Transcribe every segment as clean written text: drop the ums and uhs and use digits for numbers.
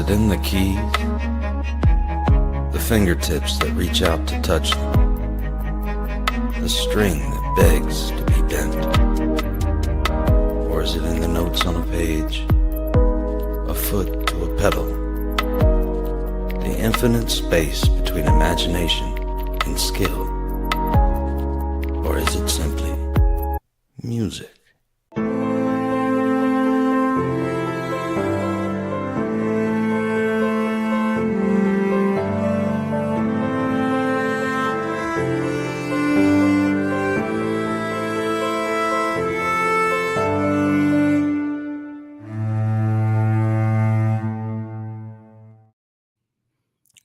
it in the keys? The fingertips that reach out to touch them? The string that begs to be bent? Or is it in the notes on a page? A foot to a pedal? The infinite space between imagination and skill? Or is it simply music?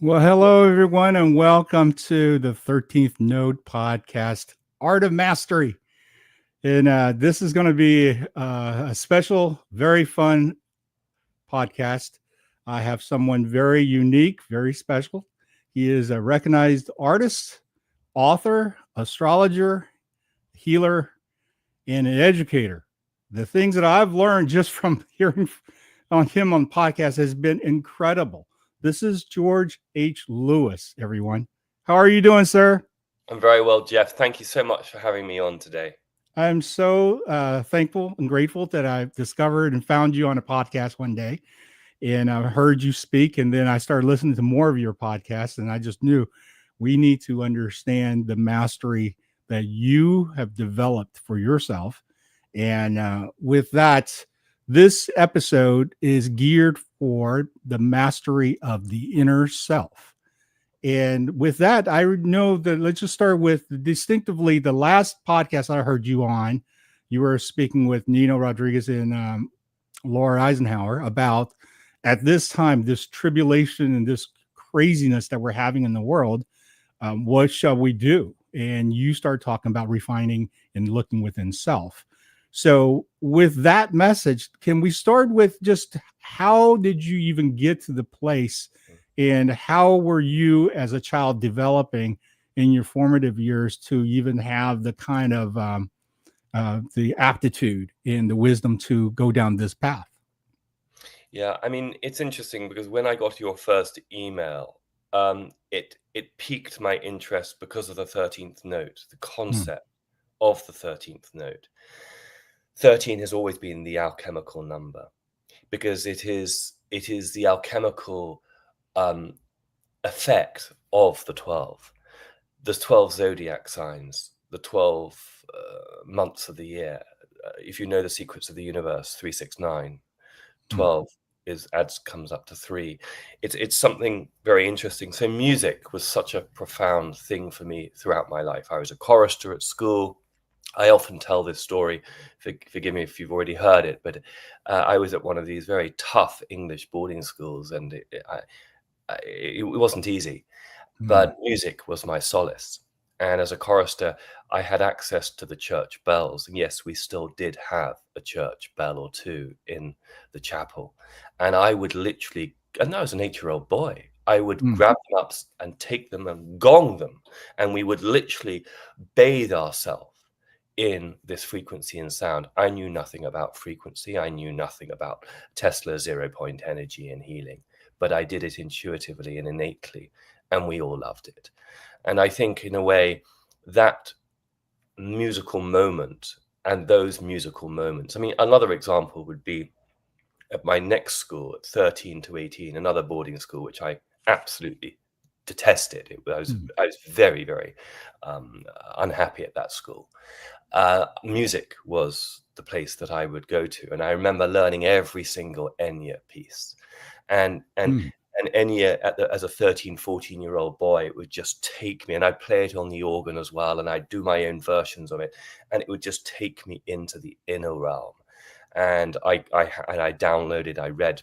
Well, hello, everyone, and welcome to the 13th Node podcast, Art of Mastery. And this is going to be a special, very fun podcast. I have someone very unique, very special. He is a recognized artist, author, astrologer, healer, and an educator. The things that I've learned just from hearing on him on podcasts has been incredible. This is George H. Lewis, everyone. How are you doing, sir? I'm very well, Jeff. Thank you so much for having me on today. I'm so thankful and grateful that I discovered and found you on a podcast one day. And I heard you speak, and then I started listening to more of your podcasts, and I just knew we need to understand the mastery that you have developed for yourself. And with that, this episode is geared for the mastery of the inner self. And with that, I know that let's just start with distinctively the last podcast I heard you on. You were speaking with Nino Rodriguez and Laura Eisenhower about, at this time, this tribulation and this craziness that we're having in the world. What shall we do? And you start talking about refining and looking within self. So with that message, can we start with just how did you even get to the place, and how were you as a child developing in your formative years to even have the kind of the aptitude and the wisdom to go down this path? Yeah, I mean, it's interesting because when I got your first email, it piqued my interest because of the 13th note, the concept of the 13th note. 13 has always been the alchemical number because it is the alchemical effect of the 12. There's 12 zodiac signs, the 12 months of the year. If you know the secrets of the universe, 369, 12 comes up to 3. It's something very interesting. So music was such a profound thing for me throughout my life. I was a chorister at school. I often tell this story, forgive me if you've already heard it, but I was at one of these very tough English boarding schools, and it wasn't easy, but music was my solace. And as a chorister, I had access to the church bells. And yes, we still did have a church bell or two in the chapel. And I would literally, and I was an 8-year-old boy, I would grab them up and take them and gong them. And we would literally bathe ourselves in this frequency and sound. I knew nothing about frequency. I knew nothing about Tesla's 0-point energy and healing, but I did it intuitively and innately, and we all loved it. And I think in a way that musical moment and those musical moments, I mean, another example would be at my next school at 13 to 18, another boarding school, which I absolutely detested. I was very, very unhappy at that school. Music was the place that I would go to, and I remember learning every single Enya piece, and Enya as a 13, 14-year-old boy, it would just take me, and I'd play it on the organ as well, and I'd do my own versions of it, and it would just take me into the inner realm. And I downloaded, I read,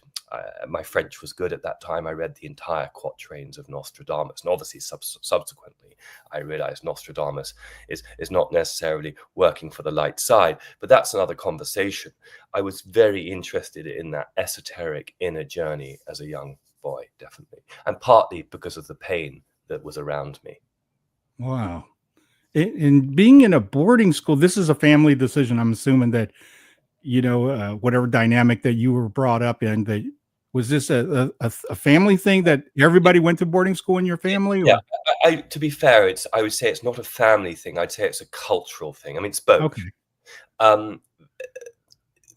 my French was good at that time. I read the entire quatrains of Nostradamus. And obviously, subsequently, I realized Nostradamus is not necessarily working for the light side. But that's another conversation. I was very interested in that esoteric inner journey as a young boy, definitely. And partly because of the pain that was around me. Wow. And being in a boarding school, this is a family decision. I'm assuming that, whatever dynamic that you were brought up in, that Was this a family thing that everybody went to boarding school in your family, Yeah, or? to be fair, I would say it's not a family thing. I'd say it's a cultural thing. I mean, it's both. Okay. Um,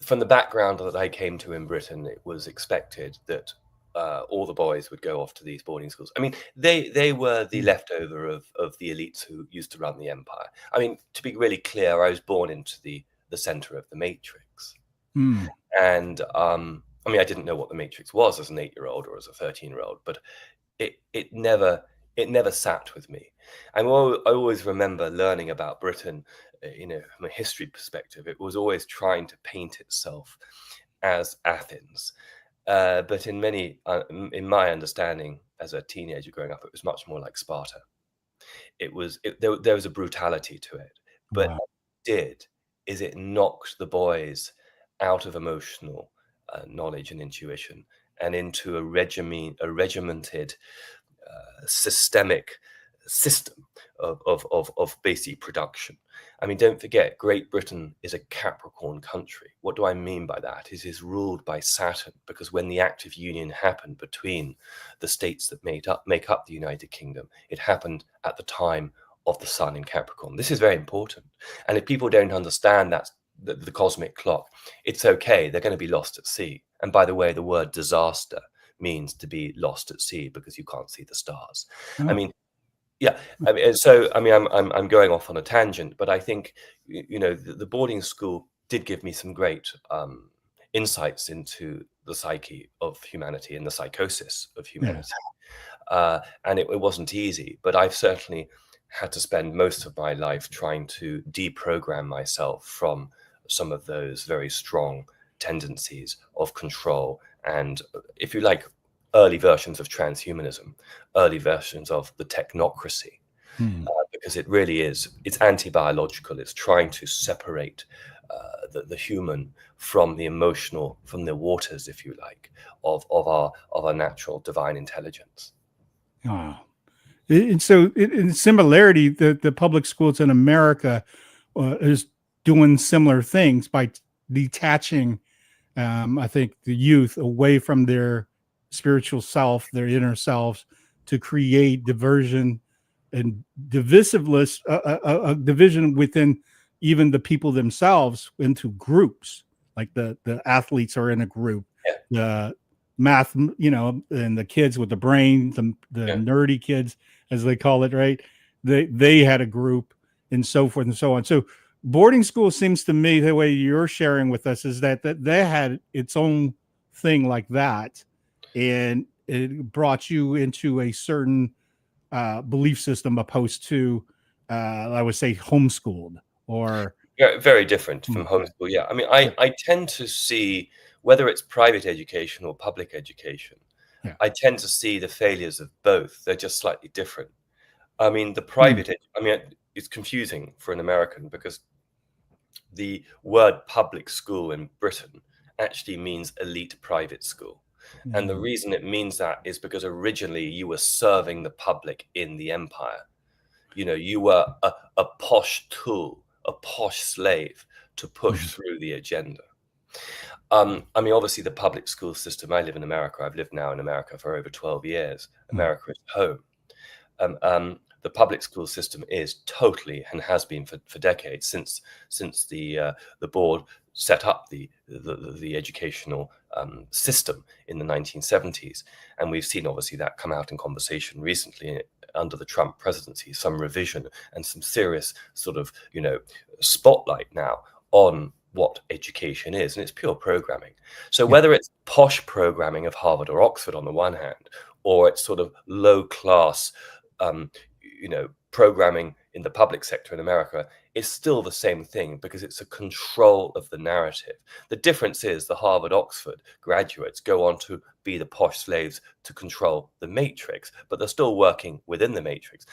from the background that I came to in Britain, it was expected that all the boys would go off to these boarding schools. I mean, they were the leftover of the elites who used to run the empire. I mean, to be really clear, I was born into the center of the matrix. Hmm. And I mean, I didn't know what the matrix was as an 8-year-old or as a 13-year-old, but it never sat with me. I always remember learning about Britain, from a history perspective. It was always trying to paint itself as Athens, but in my understanding as a teenager growing up, it was much more like Sparta. There was a brutality to it, but Wow. what it did is it knocked the boys out of emotional knowledge and intuition and into a regimented systemic system of basic production. I mean, don't forget, Great Britain is a Capricorn country. What do I mean by that? It is ruled by Saturn, because when the active union happened between the states that make up the United Kingdom, it happened at the time of the sun in Capricorn. This is very important. And if people don't understand that, the cosmic clock, it's okay. They're going to be lost at sea. And by the way, the word disaster means to be lost at sea because you can't see the stars. Oh. I mean, yeah. I mean, so I mean, I'm going off on a tangent, but I think the boarding school did give me some great insights into the psyche of humanity and the psychosis of humanity. And it wasn't easy, but I've certainly had to spend most of my life trying to deprogram myself from some of those very strong tendencies of control and, if you like, early versions of transhumanism, early versions of the technocracy, because it really is, it's anti-biological. It's trying to separate the human from the emotional, from the waters, if you like, of our natural divine intelligence. Oh. And so in similarity, the public schools in America is doing similar things by detaching, I think, the youth away from their spiritual self, their inner selves, to create diversion and divisiveness, a division within even the people themselves into groups. Like the athletes are in a group, the math, and the kids with the brain, the nerdy kids, as they call it, right? They had a group, and so forth and so on. So boarding school seems to me, the way you're sharing with us, is that they had its own thing like that, and it brought you into a certain belief system opposed to, I would say, homeschooled or very different from homeschool. Yeah, I mean, I tend to see, whether it's private education or public education, I tend to see the failures of both. They're just slightly different. I mean, the private, I mean, it's confusing for an American because the word public school in Britain actually means elite private school. And the reason it means that is because originally you were serving the public in the empire. You were a posh tool, a posh slave to push through the agenda. I mean, obviously, the public school system, I live in America. I've lived now in America for over 12 years. America is home. The public school system is totally, and has been for decades, since the board set up the educational system in the 1970s. And we've seen, obviously, that come out in conversation recently under the Trump presidency, some revision and some serious sort of, spotlight now on what education is, and it's pure programming. So whether it's posh programming of Harvard or Oxford on the one hand, or it's sort of low class, programming in the public sector in America, is still the same thing, because it's a control of the narrative. The difference is the Harvard, Oxford graduates go on to be the posh slaves to control the matrix, but they're still working within the matrix.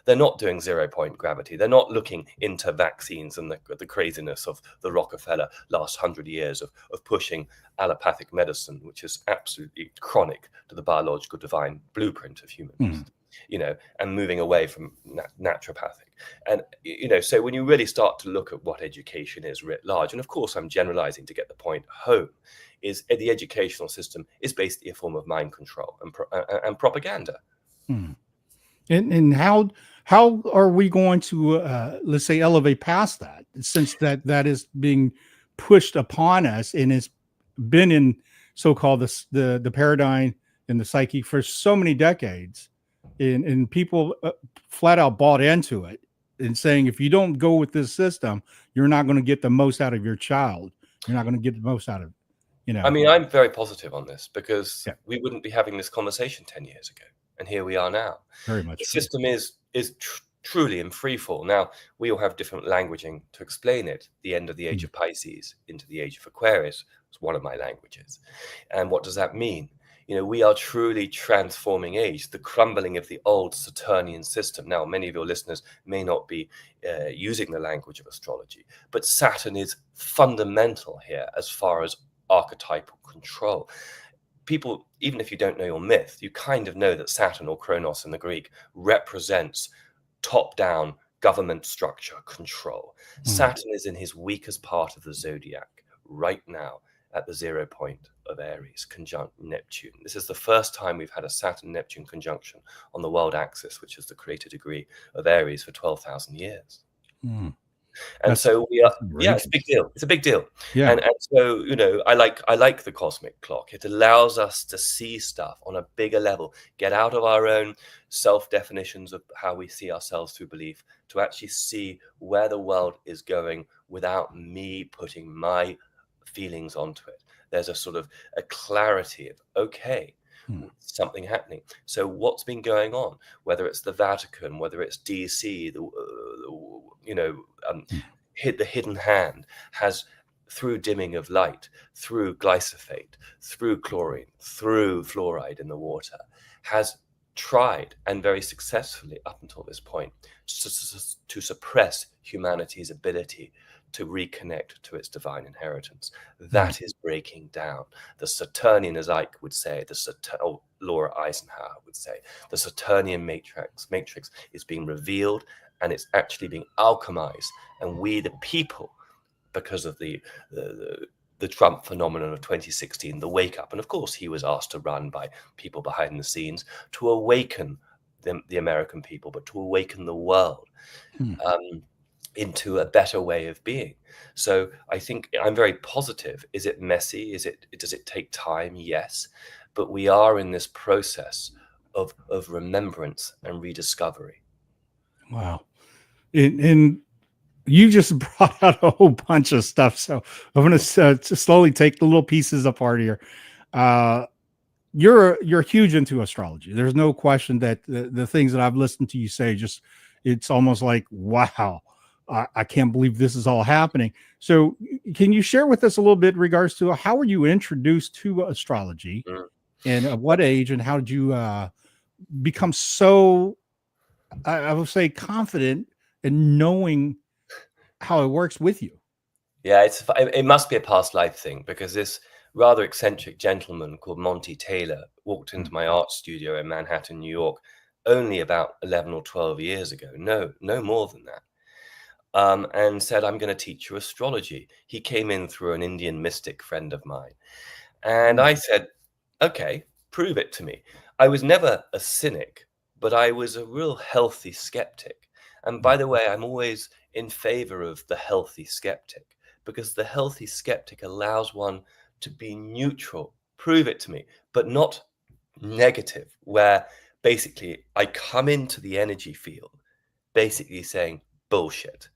They're not doing 0-point gravity. They're not looking into vaccines and the craziness of the Rockefeller last 100 years of pushing allopathic medicine, which is absolutely chronic to the biological divine blueprint of humans. And moving away from naturopathic. And, so when you really start to look at what education is writ large, and of course I'm generalizing to get the point home, is the educational system is basically a form of mind control and propaganda. Hmm. And how are we going to let's say elevate past that, since that is being pushed upon us and it's been in so-called the paradigm in the psyche for so many decades, and people flat out bought into it and saying if you don't go with this system, you're not going to get the most out of your child. You're not going to get the most out of, I mean, I'm very positive on this because Yeah. we wouldn't be having this conversation 10 years ago. And here we are now. Very much The true. system is truly in free fall. Now, we all have different languaging to explain it. The end of the age of Pisces into the age of Aquarius is one of my languages. And what does that mean? We are truly transforming age, the crumbling of the old Saturnian system. Now, many of your listeners may not be using the language of astrology, but Saturn is fundamental here as far as archetypal control. People, even if you don't know your myth, you kind of know that Saturn, or Kronos in the Greek, represents top-down government structure control. Saturn is in his weakest part of the zodiac right now at the 0 point of Aries, conjunct Neptune. This is the first time we've had a Saturn-Neptune conjunction on the world axis, which is the creator degree of Aries for 12,000 years. And so we are, it's a big deal. It's a big deal. Yeah. And so, I like the cosmic clock. It allows us to see stuff on a bigger level, get out of our own self-definitions of how we see ourselves through belief, to actually see where the world is going without me putting my feelings onto it. There's a sort of a clarity of, okay, something happening. So what's been going on, whether it's the Vatican, whether it's DC, the hidden hand has, through dimming of light, through glyphosate, through chlorine, through fluoride in the water, has tried, and very successfully up until this point, to suppress humanity's ability to reconnect to its divine inheritance. That is breaking down. The Saturnian, as Ike would say, or Laura Eisenhower would say, the Saturnian matrix is being revealed, and it's actually being alchemized. And we, the people, because of the Trump phenomenon of 2016, the wake up, and of course he was asked to run by people behind the scenes to awaken the American people, but to awaken the world into a better way of being. So I think I'm very positive. Is it messy? Does it take time? Yes. But we are in this process of remembrance and rediscovery. Wow. And you just brought out a whole bunch of stuff. So I'm going to slowly take the little pieces apart here. You're huge into astrology. There's no question that the things that I've listened to you say, it's almost like, wow, I can't believe this is all happening. So can you share with us a little bit in regards to how were you introduced to astrology and at what age, and how did you become so, I would say, confident in knowing how it works with you? Yeah, it must be a past life thing, because this rather eccentric gentleman called Monty Taylor walked into my art studio in Manhattan, New York, only about 11 or 12 years ago. No more than that. And said, I'm going to teach you astrology. He came in through an Indian mystic friend of mine. And I said, okay, prove it to me. I was never a cynic, but I was a real healthy skeptic. And by the way, I'm always in favor of the healthy skeptic, because the healthy skeptic allows one to be neutral. Prove it to me, but not negative, where basically I come into the energy field basically saying bullshit,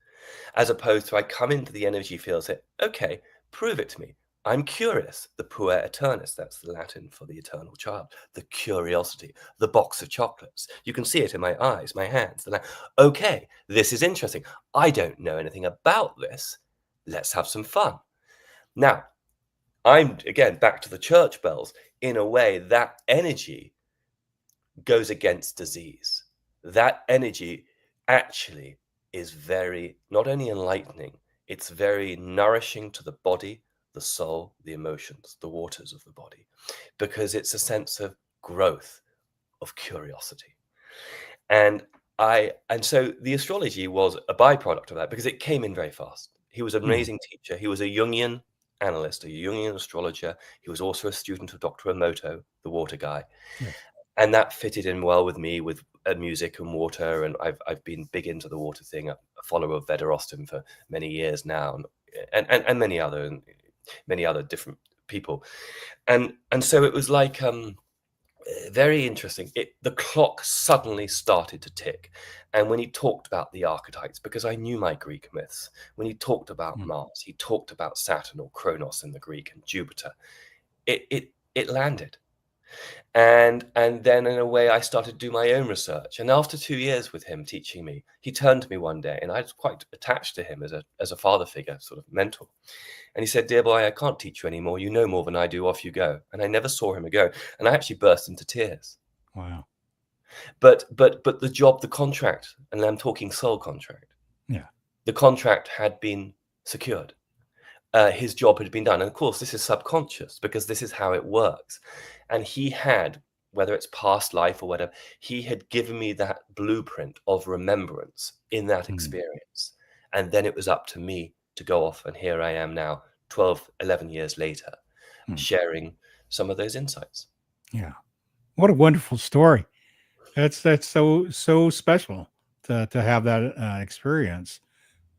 as opposed to I come into the energy field and say, okay, prove it to me. I'm curious. The puer aeternus, that's the Latin for the eternal child, the curiosity, the box of chocolates. You can see it in my eyes, my hands. Okay, this is interesting. I don't know anything about this. Let's have some fun. Now, I'm, again, back to the church bells. In a way, that energy goes against disease. That energy actually is very, not only enlightening, it's very nourishing to the body, the soul, the emotions, the waters of the body, because it's a sense of growth, of curiosity. And And so the astrology was a byproduct of that because it came in very fast. He was an Hmm. amazing teacher. He was a Jungian analyst, a Jungian astrologer. He was also a student of Dr. Emoto, the water guy. Yes. And that fitted in well with me, with music and water. And I've been big into the water thing, a follower of Vedder Austin for many years now, and many other different people. And so it was like very interesting. The clock suddenly started to tick. And when he talked about the archetypes, because I knew my Greek myths, when he talked about Hmm. Mars, he talked about Saturn or Kronos in the Greek and Jupiter, it landed. And then in a way I started to do my own research. And after 2 years with him teaching me, he turned to me one day, and I was quite attached to him as a father figure, sort of mentor. And he said, "Dear boy, I can't teach you anymore. You know more than I do. Off you go." And I never saw him again. And I actually burst into tears. Wow. But the job, the contract, and I'm talking soul contract, Yeah. the contract had been secured. His job had been done. And of course, this is subconscious because this is how it works. And he had, whether it's past life or whatever, he had given me that blueprint of remembrance in that Hmm. experience. And then it was up to me to go off. And here I am now, 12, 11 years later, Hmm. sharing some of those insights. Yeah. What a wonderful story. That's so special to have that experience.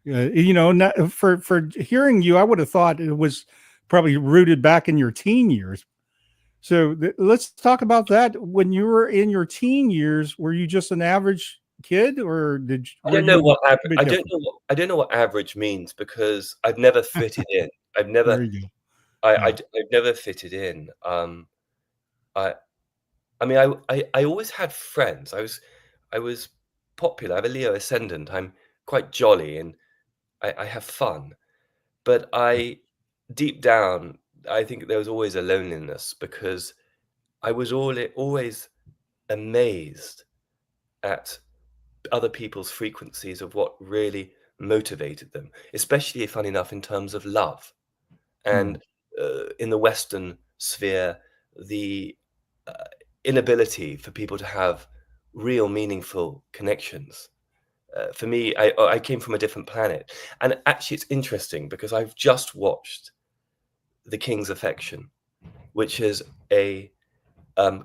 Not, for hearing you, I would have thought it was probably rooted back in your teen years. So let's talk about that. When you were in your teen years, were you just an average kid, or I were don't know you what a bit different? I don't know what average means because I've never fitted in. I've There never you go. I Yeah. I've never fitted in. I I mean, I always had friends. I was popular. I have a Leo ascendant. I'm quite jolly and I have fun. But deep down, I think there was always a loneliness because I was always amazed at other people's frequencies of what really motivated them, especially, funny enough, in terms of love. Hmm. And in the Western sphere, the uh, inability for people to have real meaningful connections. For me, I came from a different planet. And actually, it's interesting because I've just watched The King's Affection, which is a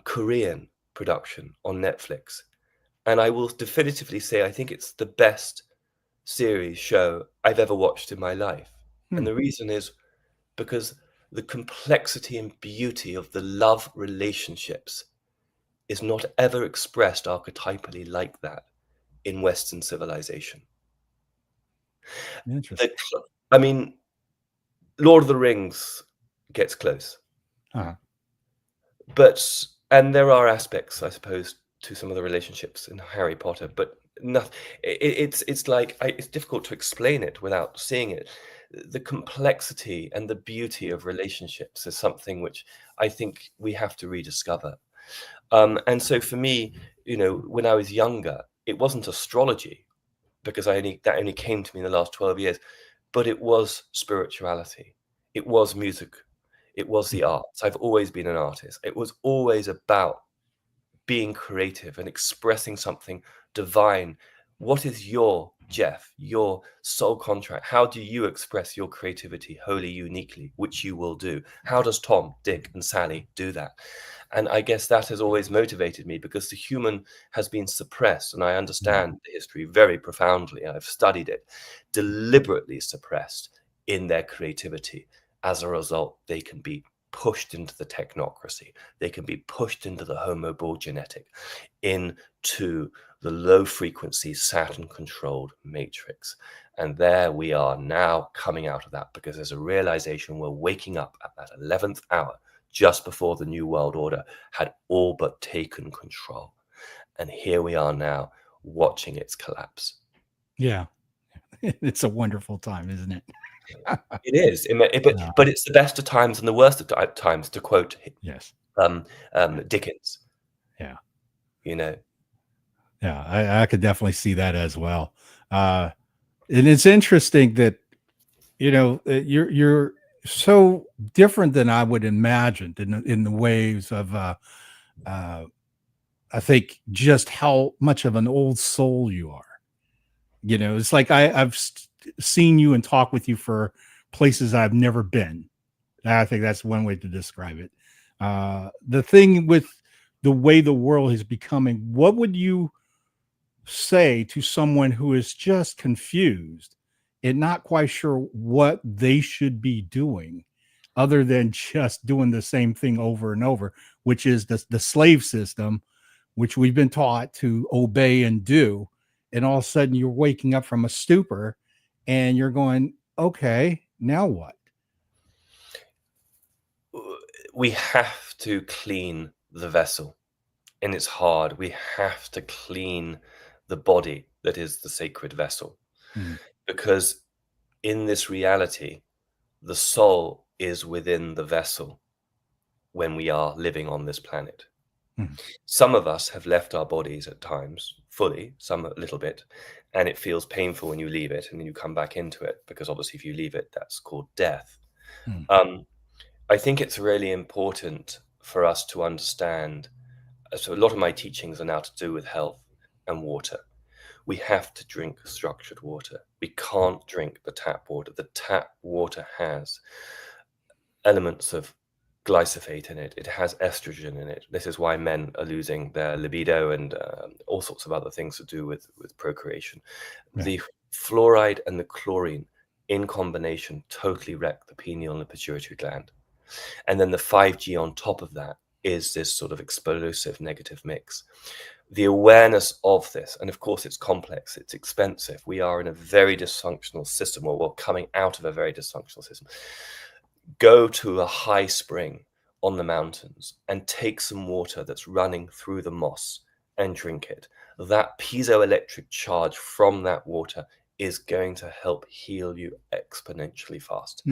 Korean production on Netflix. And I will definitively say I think it's the best series show I've ever watched in my life. Hmm. And the reason is because the complexity and beauty of the love relationships is not ever expressed archetypally like that in Western civilization. Interesting. I mean, Lord of the Rings gets close, Uh-huh. and there are aspects, I suppose, to some of the relationships in Harry Potter, but nothing. It's like it's difficult to explain it without seeing it. The complexity and the beauty of relationships is something which I think we have to rediscover. And so for me, when I was younger, it wasn't astrology because that only came to me in the last 12 years, but it was spirituality. It was music. It was the arts. I've always been an artist. It was always about being creative and expressing something divine. What is your soul contract? How do you express your creativity wholly uniquely, which you will do? How does Tom, Dick, and Sally do that? And I guess that has always motivated me because the human has been suppressed, and I understand the history very profoundly. I've studied it, deliberately suppressed in their creativity. As a result, they can be pushed into the technocracy. They can be pushed into the homo bull genetic, into the low frequency Saturn controlled matrix. And there we are now coming out of that because there's a realization we're waking up at that 11th hour, just before the New World Order had all but taken control. And here we are now watching its collapse. Yeah. It's a wonderful time, isn't it? It is, but it's the best of times and the worst of times, to quote Yes. Dickens. Yeah. Yeah, I could definitely see that as well. And it's interesting that, you're so different than I would imagine in the ways of I think just how much of an old soul you are. You know, it's like I've seen you and talked with you for places I've never been. I think that's one way to describe it. The thing with the way the world is becoming, what would you say to someone who is just confused and not quite sure what they should be doing other than just doing the same thing over and over, which is the slave system, which we've been taught to obey and do. And all of a sudden you're waking up from a stupor and you're going, okay, now what? We have to clean the vessel, and it's hard. We have to clean the body that is the sacred vessel, because in this reality, the soul is within the vessel when we are living on this planet. Some of us have left our bodies at times fully, some a little bit, and it feels painful when you leave it, and then you come back into it, because obviously if you leave it, that's called death. I think it's really important for us to understand. So a lot of my teachings are now to do with health and water. We have to drink structured water. We can't drink the tap water. The tap water has elements of glyphosate in it. It has estrogen in it. This is why men are losing their libido and all sorts of other things to do with procreation. Yeah. The fluoride and the chlorine in combination totally wreck the pineal and the pituitary gland. And then the 5G on top of that is this sort of explosive negative mix. The awareness of this, and of course it's complex, it's expensive. We are in a very dysfunctional system, or we're coming out of a very dysfunctional system. Go to a high spring on the mountains and take some water that's running through the moss and drink it. That piezoelectric charge from that water is going to help heal you exponentially fast.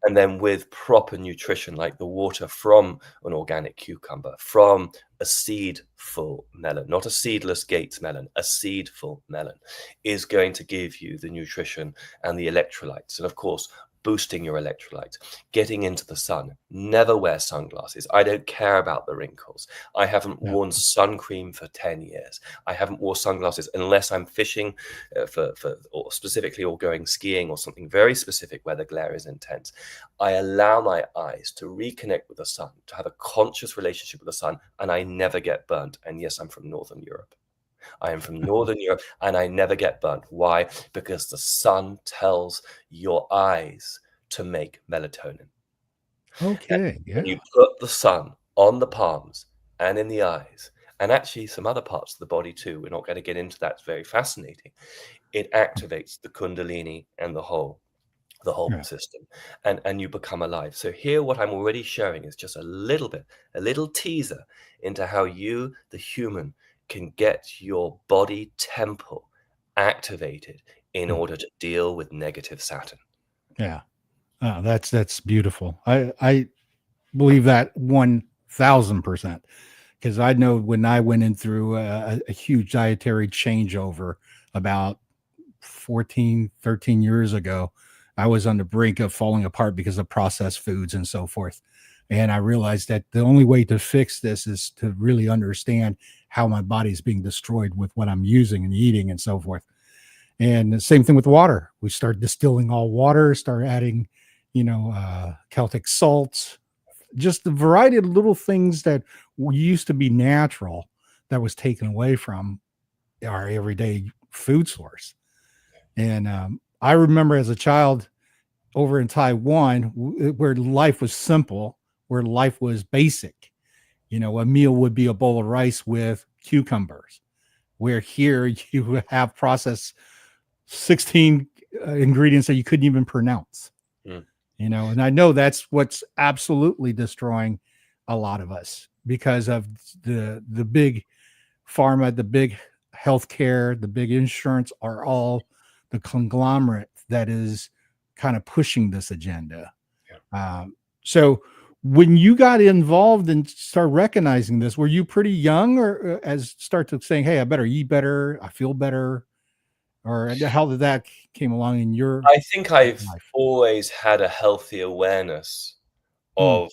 And then with proper nutrition, like the water from an organic cucumber, from a seedful melon, not a seedless Gates melon, a seedful melon, is going to give you the nutrition and the electrolytes. And of course, boosting your electrolytes, getting into the sun. Never wear sunglasses. I don't care about the wrinkles. I haven't worn sun cream for 10 years. I haven't worn sunglasses unless I'm fishing or specifically, or going skiing or something very specific where the glare is intense. I allow my eyes to reconnect with the sun, to have a conscious relationship with the sun, and I never get burnt. And yes, I'm from Northern Europe. I am from Northern Europe, and I never get burnt. Why? Because the sun tells your eyes to make melatonin. Okay, and you put the sun on the palms and in the eyes, and actually some other parts of the body too. We're not going to get into that. It's very fascinating. It activates the kundalini and the whole system, and you become alive. So here, what I'm already sharing is just a little teaser into how you, the human, can get your body temple activated in order to deal with negative Saturn. Yeah. Oh, that's beautiful. I believe that 1000%, because I know when I went in through a huge dietary changeover about 13 years ago, I was on the brink of falling apart because of processed foods and so forth. And I realized that the only way to fix this is to really understand how my body is being destroyed with what I'm using and eating and so forth. And the same thing with water. We start distilling all water, start adding, Celtic salts, just the variety of little things that used to be natural that was taken away from our everyday food source. And I remember as a child over in Taiwan, where life was simple, where life was basic. A meal would be a bowl of rice with cucumbers, where here you have processed 16 ingredients that you couldn't even pronounce. And I know that's what's absolutely destroying a lot of us, because of the big pharma, the big healthcare, the big insurance are all the conglomerate that is kind of pushing this agenda. So when you got involved and start recognizing this, were you pretty young, or as start to saying, hey, I better eat better, I feel better? Or how did that came along in your I think I've life? always had a healthy awareness of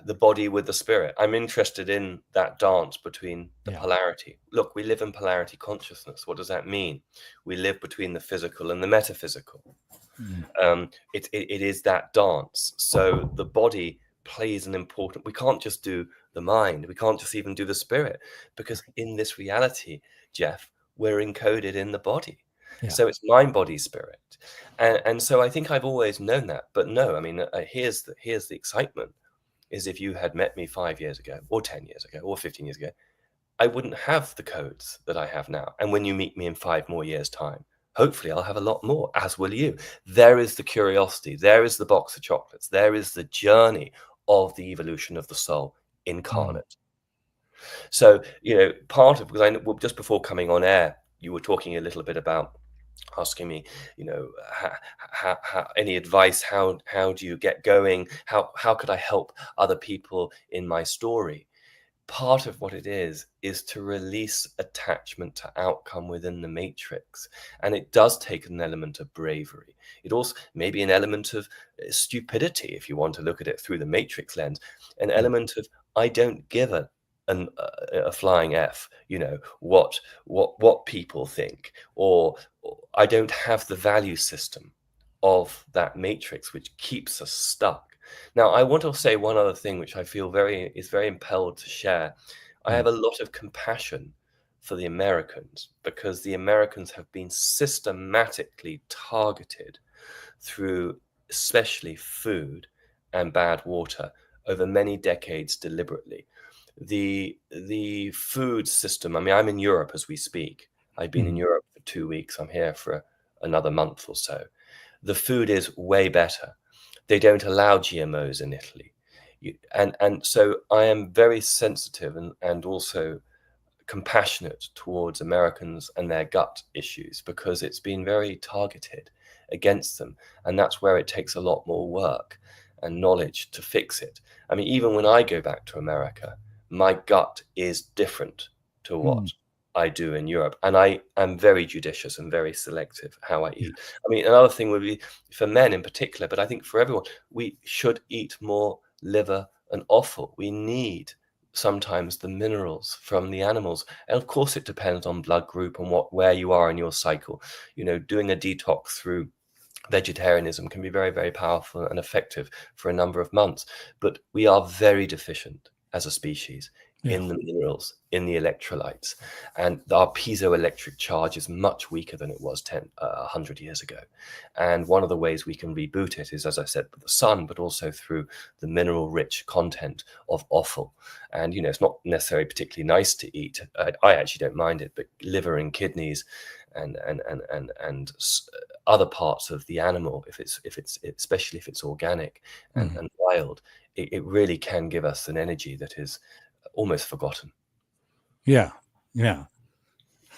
the body with the spirit. I'm interested in that dance between the Yeah. polarity. Look, we live in polarity consciousness. What does that mean? We live between the physical and the metaphysical. It is that dance. So the body plays an important. We can't just do the mind. We can't just even do the spirit, because in this reality, Jeff, we're encoded in the body. Yeah. So it's mind, body, spirit, and so I think I've always known that. But no, I mean, here's the excitement: is if you had met me 5 years ago, or 10 years ago, or 15 years ago, I wouldn't have the codes that I have now. And when you meet me in 5 more years' time, hopefully I'll have a lot more, as will you. There is the curiosity. There is the box of chocolates. There is the journey of the evolution of the soul incarnate. So, part of, because I know just before coming on air, you were talking a little bit about asking me, how any advice, how do you get going? How could I help other people in my story? Part of what it is to release attachment to outcome within the matrix. And it does take an element of bravery. It also may be an element of stupidity, if you want to look at it through the matrix lens, an element of, I don't give a flying F, what people think, or I don't have the value system of that matrix, which keeps us stuck. Now, I want to say one other thing, which I feel is very impelled to share. I have a lot of compassion for the Americans, because the Americans have been systematically targeted through especially food and bad water over many decades deliberately. The food system, I mean, I'm in Europe as we speak. I've been in Europe for 2 weeks. I'm here for another month or so. The food is way better. They don't allow GMOs in Italy. And so I am very sensitive and also compassionate towards Americans and their gut issues, because it's been very targeted against them. And that's where it takes a lot more work and knowledge to fix it. I mean, even when I go back to America, my gut is different to what I do in Europe. And I am very judicious and very selective how I eat. I mean, another thing would be for men in particular, but I think for everyone, we should eat more liver and offal. We need sometimes the minerals from the animals. And of course, it depends on blood group and where you are in your cycle. Doing a detox through vegetarianism can be very, very powerful and effective for a number of months. But we are very deficient as a species in the minerals, in the electrolytes, and our piezoelectric charge is much weaker than it was 100 years ago. And one of the ways we can reboot it is, as I said, with the sun, but also through the mineral-rich content of offal. And it's not necessarily particularly nice to eat. I actually don't mind it, but liver and kidneys and other parts of the animal, if it's especially if it's organic and wild, it really can give us an energy that is almost forgotten. Yeah.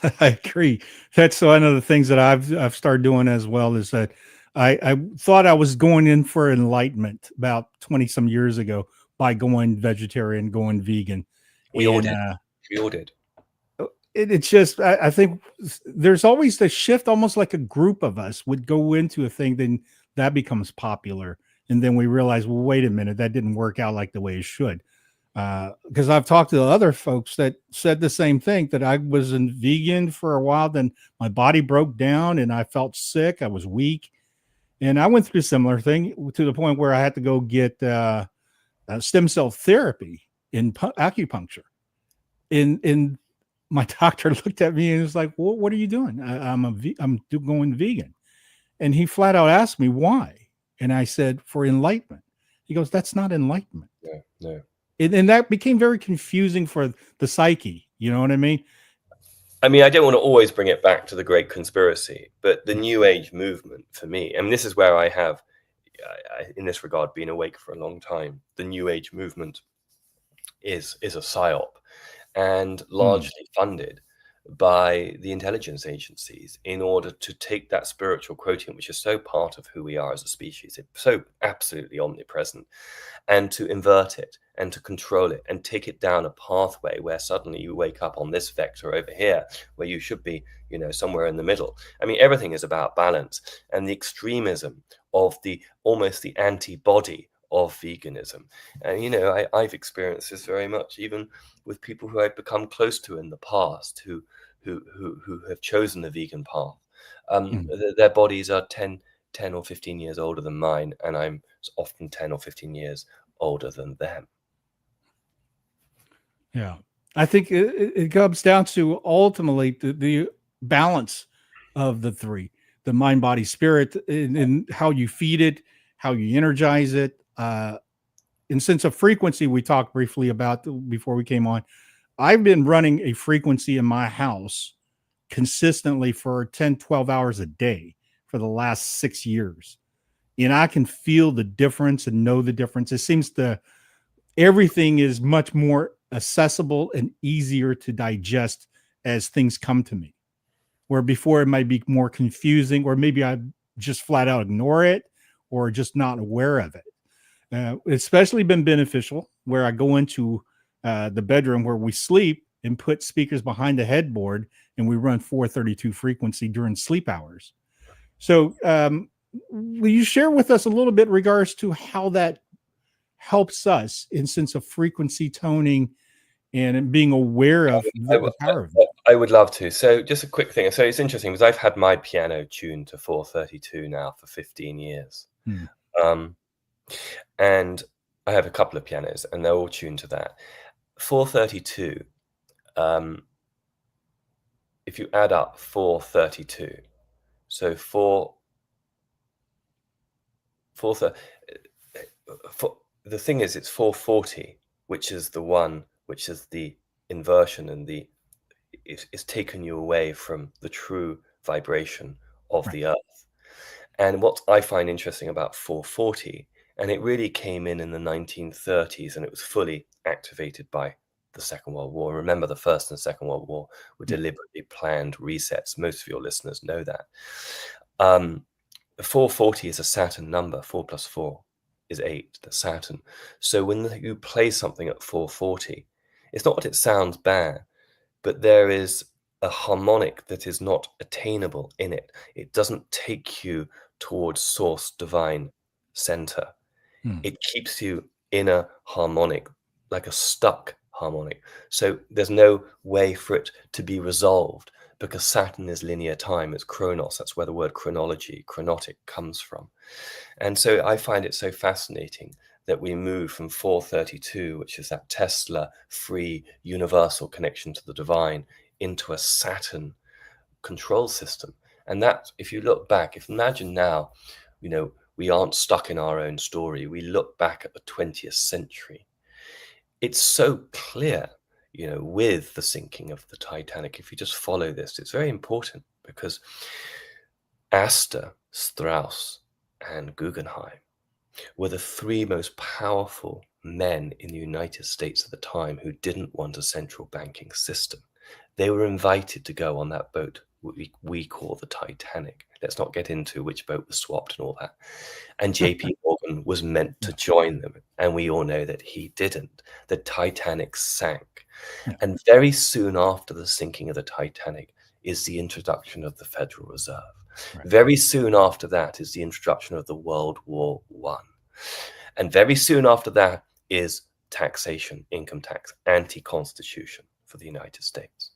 I agree. That's one of the things that I've started doing as well, is that I thought I was going in for enlightenment about 20 some years ago by going vegetarian, going vegan. We all did. It's just, I think there's always the shift, almost like a group of us would go into a thing, then that becomes popular. And then we realize, well, wait a minute, that didn't work out like the way it should. Because I've talked to other folks that said the same thing, that I was in vegan for a while, then my body broke down and I felt sick. I was weak. And I went through a similar thing to the point where I had to go get stem cell therapy in acupuncture. And my doctor looked at me and was like, well, what are you doing? I'm going vegan. And he flat out asked me why. And I said, for enlightenment. He goes, that's not enlightenment. No. And that became very confusing for the psyche. You know what I mean? I mean, I don't want to always bring it back to the great conspiracy, but the New Age movement for me, and this is where I have, in this regard, been awake for a long time. The New Age movement is a psyop, and largely funded by the intelligence agencies in order to take that spiritual quotient, which is so part of who we are as a species, it's so absolutely omnipresent, and to invert it and to control it and take it down a pathway where suddenly you wake up on this vector over here where you should be, somewhere in the middle. I mean, everything is about balance, and the extremism of almost the antibody of veganism. And, you know, I've experienced this very much, even with people who I've become close to in the past who have chosen the vegan path. Their bodies are 10 or 15 years older than mine, and I'm often 10 or 15 years older than them. Yeah. I think it comes down to ultimately the balance of the three, the mind, body, spirit, and how you feed it, how you energize it. In sense of frequency, we talked briefly about before we came on. I've been running a frequency in my house consistently for 10, 12 hours a day for the last 6 years. And I can feel the difference and know the difference. It seems everything is much more accessible and easier to digest as things come to me. Where before it might be more confusing, or maybe I just flat out ignore it or just not aware of it. Especially been beneficial where I go into the bedroom where we sleep and put speakers behind the headboard, and we run 432 frequency during sleep hours. So will you share with us a little bit in regards to how that helps us in sense of frequency toning and being aware of the power of it? I would love to. So just a quick thing. So it's interesting because I've had my piano tuned to 432 now for 15 years. And I have a couple of pianos and they're all tuned to that. 432, if you add up 432, so the thing is, it's 440, which is the one, which is the inversion, and it's taken you away from the true vibration of the earth. And what I find interesting about 440, and it really came in the 1930s, and it was fully activated by the Second World War. Remember, the First and Second World War were deliberately planned resets. Most of your listeners know that. 440 is a Saturn number. 4 plus 4 is 8, that's Saturn. So when you play something at 440, it's not that it sounds bad, but there is a harmonic that is not attainable in it. It doesn't take you towards source, divine, center. It keeps you in a harmonic, like a stuck harmonic. So there's no way for it to be resolved, because Saturn is linear time, it's chronos. That's where the word chronology, chronotic, comes from. And so I find it so fascinating that we move from 432, which is that Tesla free universal connection to the divine, into a Saturn control system. And that, if you look back, imagine now, you know, we aren't stuck in our own story. We look back at the 20th century. It's so clear, you know, with the sinking of the Titanic. If you just follow this, it's very important, because Astor, Strauss, and Guggenheim were the three most powerful men in the United States at the time who didn't want a central banking system. They were invited to go on that boat we call the Titanic. Let's not get into which boat was swapped and all that. And JP Morgan was meant to join them, and we all know that he didn't. The Titanic sank. And very soon after the sinking of the Titanic is the introduction of the Federal Reserve. Very soon after that is the introduction of the World War I. And very soon after that is taxation, income tax, anti-constitution for the United States.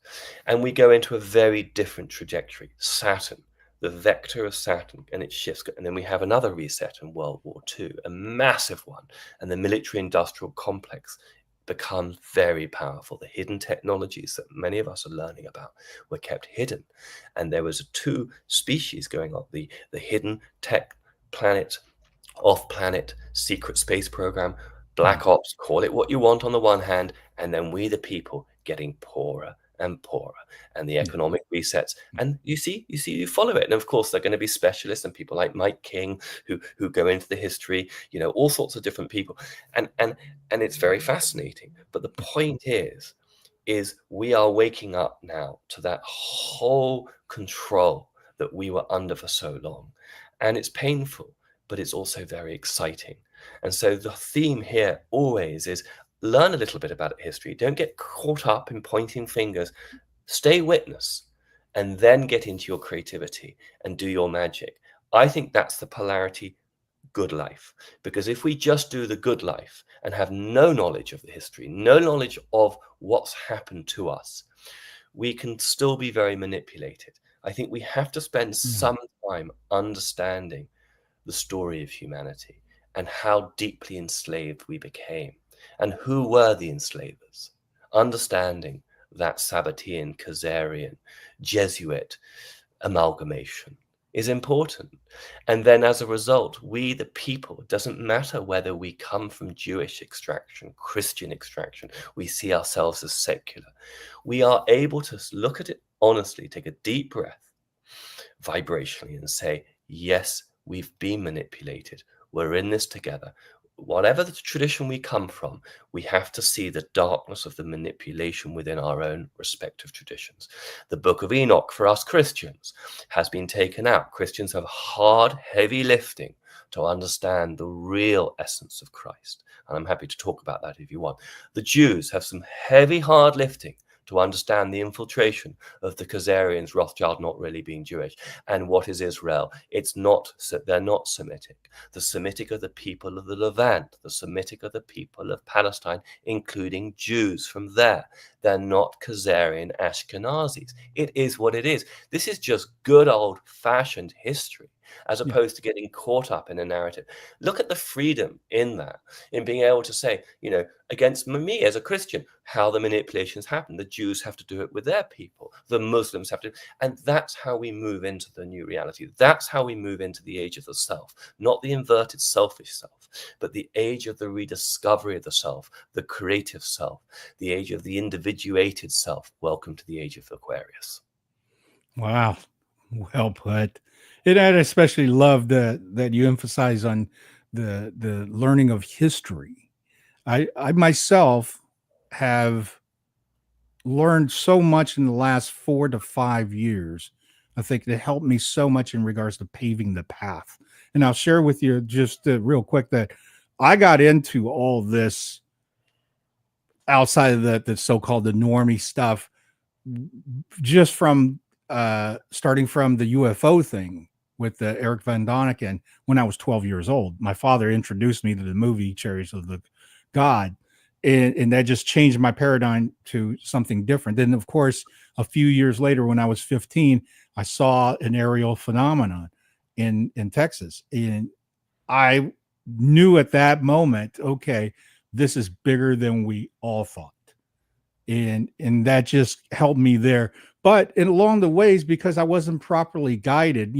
And we go into a very different trajectory. Saturn, the vector of Saturn, and it shifts. And then we have another reset in World War II, a massive one. And the military-industrial complex becomes very powerful. The hidden technologies that many of us are learning about were kept hidden. And there was two species going on, the hidden tech planet, off-planet secret space program, black ops, call it what you want on the one hand, and then we the people getting poorer and poorer, and the economic resets. And you follow it. And of course, they're going to be specialists and people like Mike King who go into the history, you know, all sorts of different people. And it's very fascinating. But the point is we are waking up now to that whole control that we were under for so long. And it's painful, but it's also very exciting. And so the theme here always is learn a little bit about history. Don't get caught up in pointing fingers. Stay witness, and then get into your creativity and do your magic. I think that's the polarity good life. Because if we just do the good life and have no knowledge of the history, no knowledge of what's happened to us, we can still be very manipulated. I think we have to spend some time understanding the story of humanity and how deeply enslaved we became and who were the enslavers. Understanding that Sabbatean, Khazarian, Jesuit amalgamation is important. And then as a result, we, the people, it doesn't matter whether we come from Jewish extraction, Christian extraction, we see ourselves as secular. We are able to look at it honestly, take a deep breath, vibrationally, and say, yes, we've been manipulated. We're in this together. Whatever the tradition we come from, we have to see the darkness of the manipulation within our own respective traditions. The Book of Enoch for us Christians has been taken out. Christians have hard, heavy lifting to understand the real essence of Christ. And I'm happy to talk about that if you want. The Jews have some heavy, hard lifting to understand the infiltration of the Khazarians, Rothschild not really being Jewish, and what is Israel. They're not Semitic. The Semitic are the people of the Levant. The Semitic are the people of Palestine, including Jews from there. They're not Khazarian Ashkenazis. It is what it is. This is just good old-fashioned history, as opposed to getting caught up in a narrative. Look at the freedom in that, in being able to say, against me as a Christian, how the manipulations happen. The Jews have to do it with their people. The Muslims have to. And that's how we move into the new reality. That's how we move into the age of the self, not the inverted selfish self, but the age of the rediscovery of the self, the creative self, the age of the individuated self. Welcome to the age of Aquarius. Wow. Well put. And I especially love that you emphasize on the learning of history. I myself have learned so much in the last 4 to 5 years. I think it helped me so much in regards to paving the path. And I'll share with you just real quick that I got into all this outside of the so-called the normie stuff, just from starting from the UFO thing with Eric Van Doniken when I was 12 years old. My father introduced me to the movie Chariots of the God, and that just changed my paradigm to something different. Then, of course, a few years later, when I was 15, I saw an aerial phenomenon in Texas, and I knew at that moment, okay, this is bigger than we all thought. And that just helped me there. But along the ways, because I wasn't properly guided,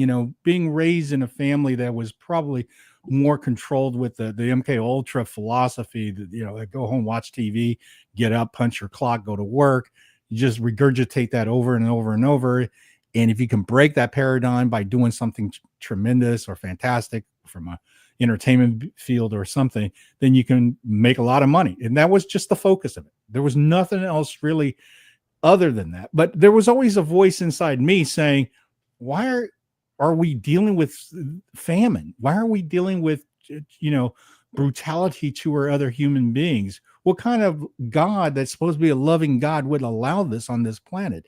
being raised in a family that was probably more controlled with the MK Ultra philosophy, that, go home, watch TV, get up, punch your clock, go to work. You just regurgitate that over and over and over. And if you can break that paradigm by doing something tremendous or fantastic from a entertainment field or something, then you can make a lot of money. And that was just the focus of it. There was nothing else really other than that. But there was always a voice inside me saying, why are we dealing with famine? Why are we dealing with, brutality to our other human beings? What kind of God that's supposed to be a loving God would allow this on this planet?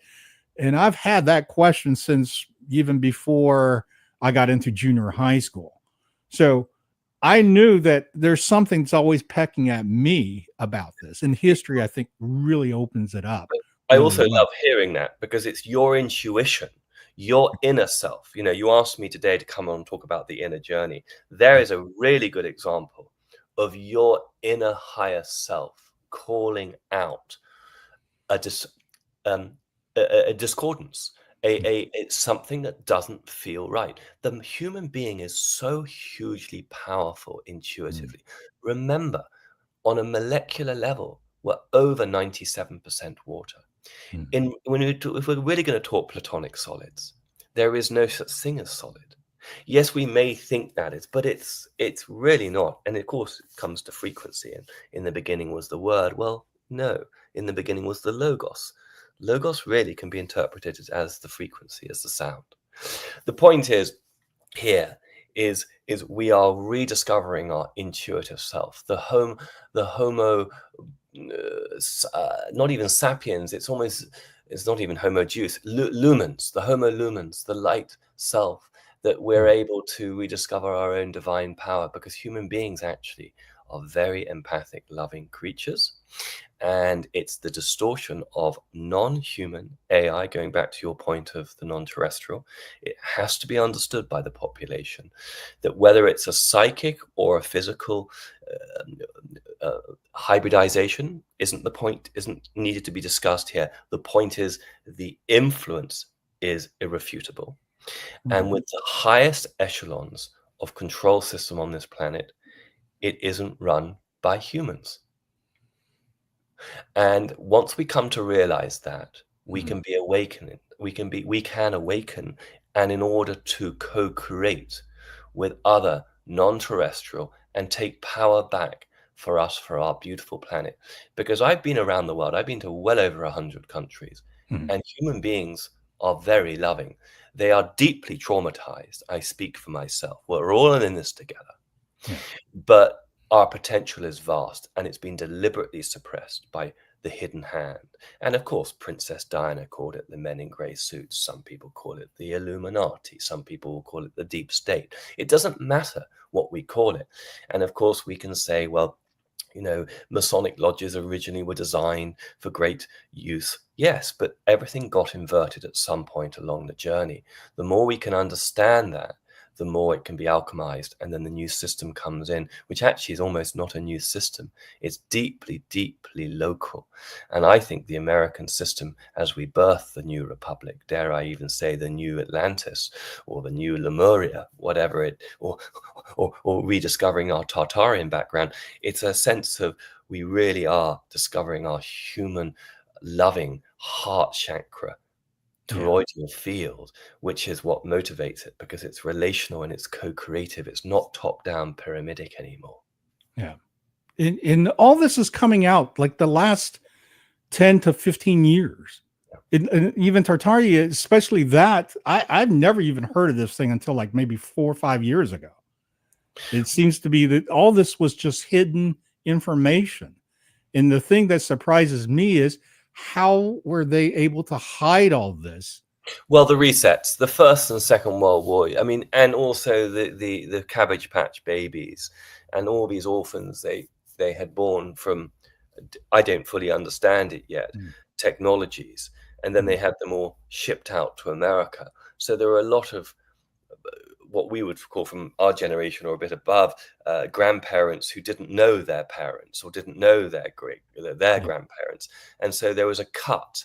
And I've had that question since even before I got into junior high school. So I knew that there's something that's always pecking at me about this. And history, I think, really opens it up. I also love hearing that, because it's your intuition, your inner self. You asked me today to come on and talk about the inner journey. There is a really good example of your inner higher self calling out a discordance. It's something that doesn't feel right. The human being is so hugely powerful intuitively. Remember, on a molecular level, we're over 97% water. If we're really going to talk platonic solids, there is no such thing as solid. Yes, we may think that is, but it's really not. And of course, it comes to frequency. And in the beginning was the word. Well, no, in the beginning was the logos. Logos really can be interpreted as the frequency, as the sound. The point is here is we are rediscovering our intuitive self. The homo, not even sapiens. It's not even homo juice. Lumens, the homo lumens, the light self that we're able to rediscover our own divine power, because human beings actually are very empathic, loving creatures. And it's the distortion of non-human AI, going back to your point of the non-terrestrial. It has to be understood by the population that whether it's a psychic or a physical hybridization isn't the point, isn't needed to be discussed here. The point is the influence is irrefutable. And with the highest echelons of control system on this planet, it isn't run by humans. And once we come to realize that, we can be awakening. We can awaken, and in order to co-create with other non-terrestrial and take power back for us, for our beautiful planet. Because I've been around the world, I've been to well over 100 countries, and human beings are very loving. They are deeply traumatized. I speak for myself. We're all in this together. Yeah. But our potential is vast, and it's been deliberately suppressed by the hidden hand. And of course, Princess Diana called it the men in grey suits. Some people call it the Illuminati. Some people will call it the deep state. It doesn't matter what we call it. And of course, we can say, well, you know, Masonic lodges originally were designed for great use. Yes, but everything got inverted at some point along the journey. The more we can understand that, the more it can be alchemized, and then the new system comes in, which actually is almost not a new system. It's deeply, deeply local. And I think the American system, as we birth the new republic, dare I even say the new Atlantis, or the new Lemuria, whatever it, or rediscovering our Tartarian background, it's a sense of we really are discovering our human, loving heart chakra, toroidal field, which is what motivates it, because it's relational and it's co-creative. It's not top-down pyramidic anymore. Yeah. And all this is coming out like the last 10 to 15 years. And even Tartaria, especially that, I've never even heard of this thing until like maybe 4 or 5 years ago. It seems to be that all this was just hidden information. And the thing that surprises me is, how were they able to hide all this? Well, the resets, the First and Second World War, I mean, and also the Cabbage Patch Babies and all these orphans they had born from, I don't fully understand it yet, technologies. And then they had them all shipped out to America. So there are a lot of what we would call, from our generation or a bit above, grandparents who didn't know their parents or didn't know their grandparents. And so there was a cut.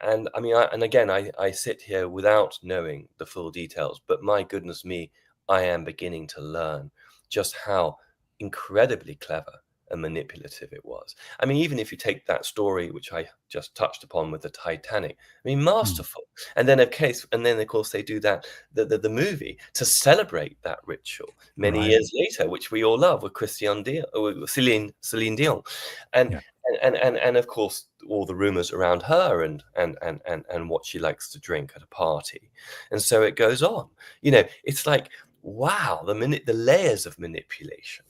And I mean, I sit here without knowing the full details, but my goodness me, I am beginning to learn just how incredibly clever and manipulative it was. I mean, even if you take that story, which I just touched upon with the Titanic, I mean, masterful. And then of course they do that, the movie to celebrate that ritual many years later, which we all love, with Celine Dion. And of course, all the rumors around her and what she likes to drink at a party. And so it goes on. You know, it's like, wow, the layers of manipulation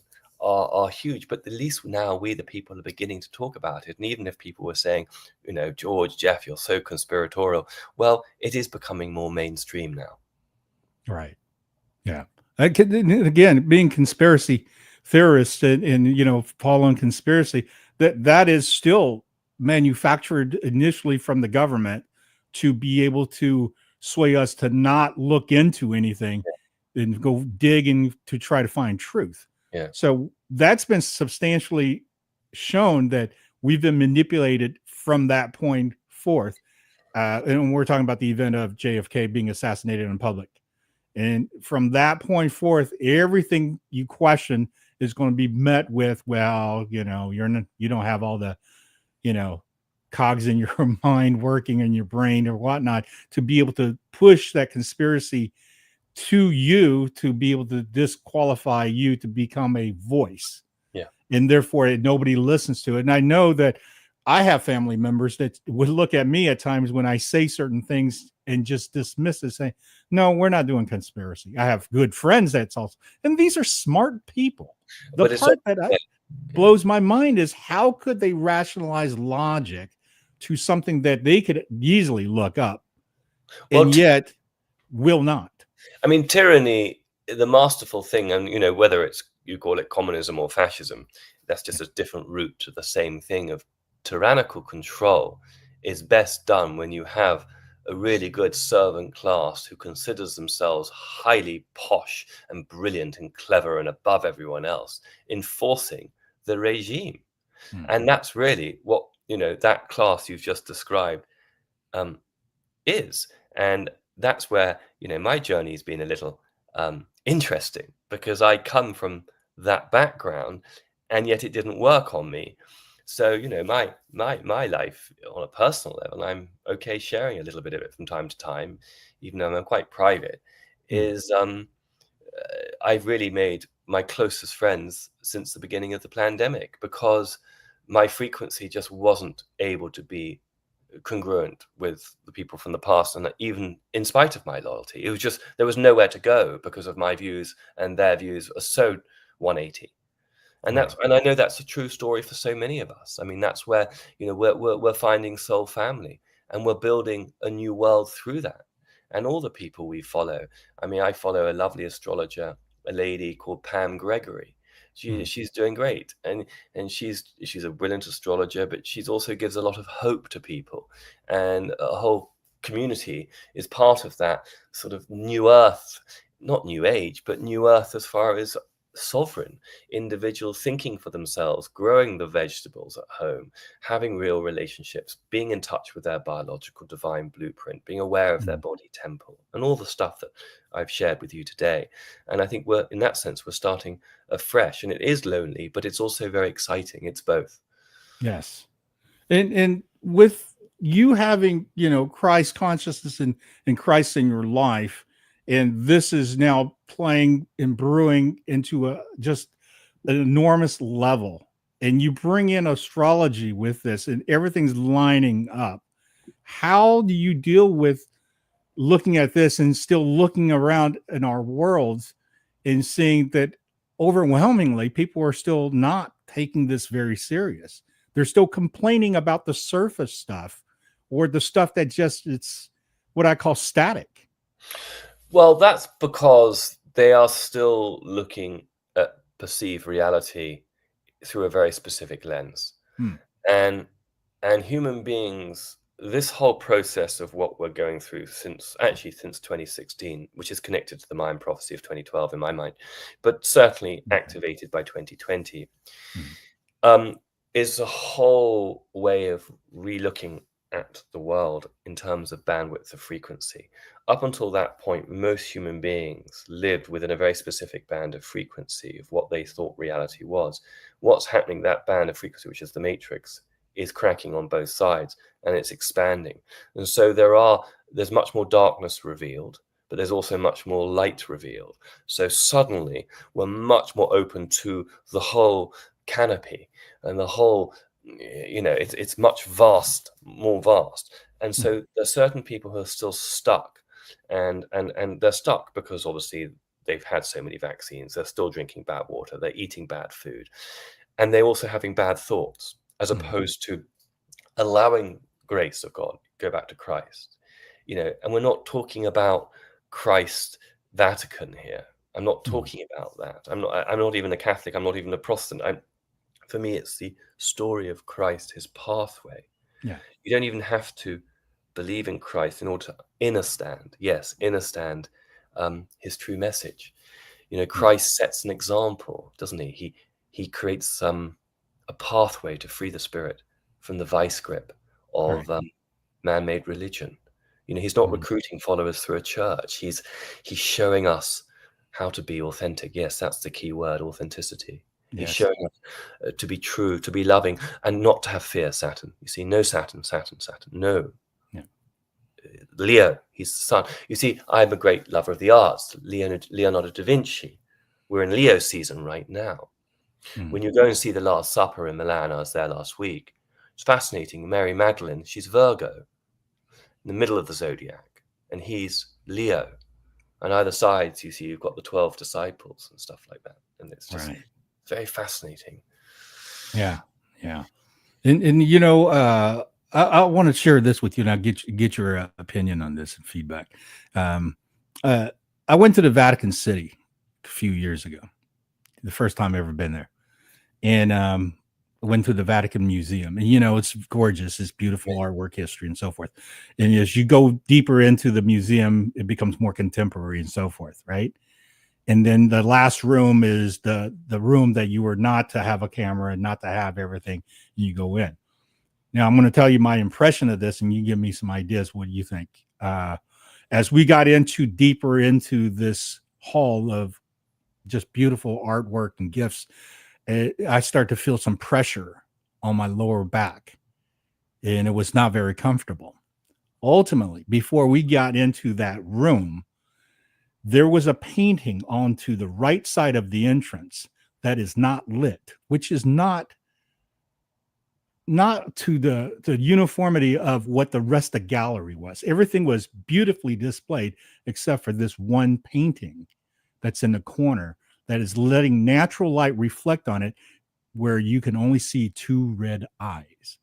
are huge, but at least now we, the people, are beginning to talk about it. And even if people were saying, you know, George, Jeff, you're so conspiratorial, well, it is becoming more mainstream now. Right. Yeah. Again, being conspiracy theorists and you know, following conspiracy, that is still manufactured initially from the government to be able to sway us to not look into anything and go digging to try to find truth. Yeah. So that's been substantially shown that we've been manipulated from that point forth. And we're talking about the event of JFK being assassinated in public. And from that point forth, everything you question is going to be met with, well, you know, you don't have all the, you know, cogs in your mind working in your brain or whatnot to be able to push that conspiracy to you, to be able to disqualify you to become a voice. Yeah. And therefore nobody listens to it. And I know that I have family members that would look at me at times when I say certain things and just dismiss it, saying, no, we're not doing conspiracy. I have good friends that's also, and these are smart people. The part that blows my mind is, how could they rationalize logic to something that they could easily look up and yet will not? I mean, tyranny, the masterful thing, and whether it's you call it communism or fascism, that's just a different route to the same thing of tyrannical control is best done when you have a really good servant class who considers themselves highly posh and brilliant and clever and above everyone else, enforcing the regime. And that's really what, that class you've just described is. And that's where, my journey's been a little interesting, because I come from that background and yet it didn't work on me. So, my life on a personal level, I'm okay sharing a little bit of it from time to time, even though I'm quite private, is I've really made my closest friends since the beginning of the pandemic, because my frequency just wasn't able to be congruent with the people from the past. And even in spite of my loyalty, it was just, there was nowhere to go because of my views, and their views are so 180. And and I know that's a true story for so many of us. I mean, that's where, we're finding soul family, and we're building a new world through that. And all the people we follow, I mean, I follow a lovely astrologer, a lady called Pam Gregory. She's doing great, and she's a brilliant astrologer, but she's also gives a lot of hope to people, and a whole community is part of that sort of new earth, not new age, but new earth as far as sovereign individuals thinking for themselves, growing the vegetables at home, having real relationships, being in touch with their biological divine blueprint, being aware of their body temple, and all the stuff that I've shared with you today. And I think we're, in that sense, we're starting afresh, and it is lonely, but it's also very exciting. It's both. Yes. And with you having, Christ consciousness and Christ in your life, and this is now playing and brewing into just an enormous level, and you bring in astrology with this, and everything's lining up. How do you deal with looking at this and still looking around in our worlds and seeing that overwhelmingly people are still not taking this very serious? They're still complaining about the surface stuff, or the stuff that just, it's what I call static. Well, that's because they are still looking at perceived reality through a very specific lens. And human beings, this whole process of what we're going through since 2016, which is connected to the Mayan prophecy of 2012 in my mind, but certainly activated by 2020, is a whole way of relooking at the world in terms of bandwidth of frequency. Up until that point, most human beings lived within a very specific band of frequency of what they thought reality was. What's happening, that band of frequency, which is the matrix, is cracking on both sides, and it's expanding. And so there's much more darkness revealed, but there's also much more light revealed. So suddenly we're much more open to the whole canopy and the whole, it's much more vast. And so there's certain people who are still stuck, and they're stuck because obviously they've had so many vaccines. They're still drinking bad water. They're eating bad food, and they're also having bad thoughts, as opposed to allowing grace of God, go back to Christ, and we're not talking about Christ Vatican here. I'm not talking about that. I'm not even a Catholic. I'm not even a Protestant. For me, it's the story of Christ, his pathway. Yeah. You don't even have to believe in Christ in order to understand his true message. Christ sets an example, doesn't he? He creates a pathway to free the spirit from the vice grip of man-made religion. He's not recruiting followers through a church. He's showing us how to be authentic. Yes, that's the key word, authenticity. He's showing us to be true, to be loving, and not to have fear, Saturn. You see, no Saturn, no. Yeah. Leo, he's the sun. You see, I'm a great lover of the arts. Leonardo da Vinci. We're in Leo season right now. When you go and see The Last Supper in Milan, I was there last week. It's fascinating. Mary Magdalene, she's Virgo, in the middle of the zodiac, and he's Leo. On either sides, you see, you've got the 12 disciples and stuff like that, and it's just very fascinating. Yeah. And I want to share this with you, and I'll get your opinion on this and feedback. I went to the Vatican City a few years ago, the first time I ever been there, and went to the Vatican Museum. And it's gorgeous, it's beautiful artwork, history, and so forth. And as you go deeper into the museum, it becomes more contemporary and so forth, right? And then the last room is the room that you were not to have a camera and not to have everything. And you go in. Now I'm going to tell you my impression of this, and you give me some ideas. What do you think? As we got deeper into this hall of just beautiful artwork and gifts, I start to feel some pressure on my lower back, and it was not very comfortable. Ultimately, before we got into that room, there was a painting onto the right side of the entrance that is not lit, which is not to the uniformity of what the rest of the gallery was. Everything was beautifully displayed except for this one painting that's in the corner that is letting natural light reflect on it, where you can only see two red eyes.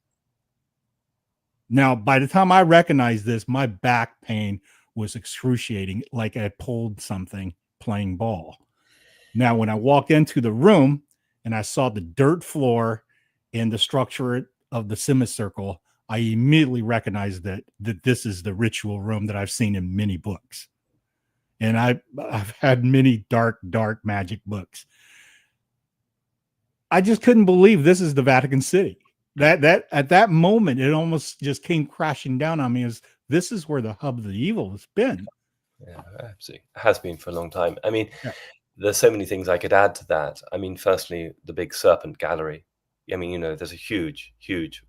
Now, by the time I recognized this, my back pain was excruciating, like I pulled something playing ball. Now, when I walked into the room and I saw the dirt floor and the structure of the semicircle, I immediately recognized that this is the ritual room that I've seen in many books. And I've had many dark magic books. I just couldn't believe this is the Vatican City. That at that moment, it almost just came crashing down on me as this is where the hub of the evil has been. Yeah, absolutely. It has been for a long time. I mean, there's so many things I could add to that. I mean, firstly, the big serpent gallery. I mean, there's a huge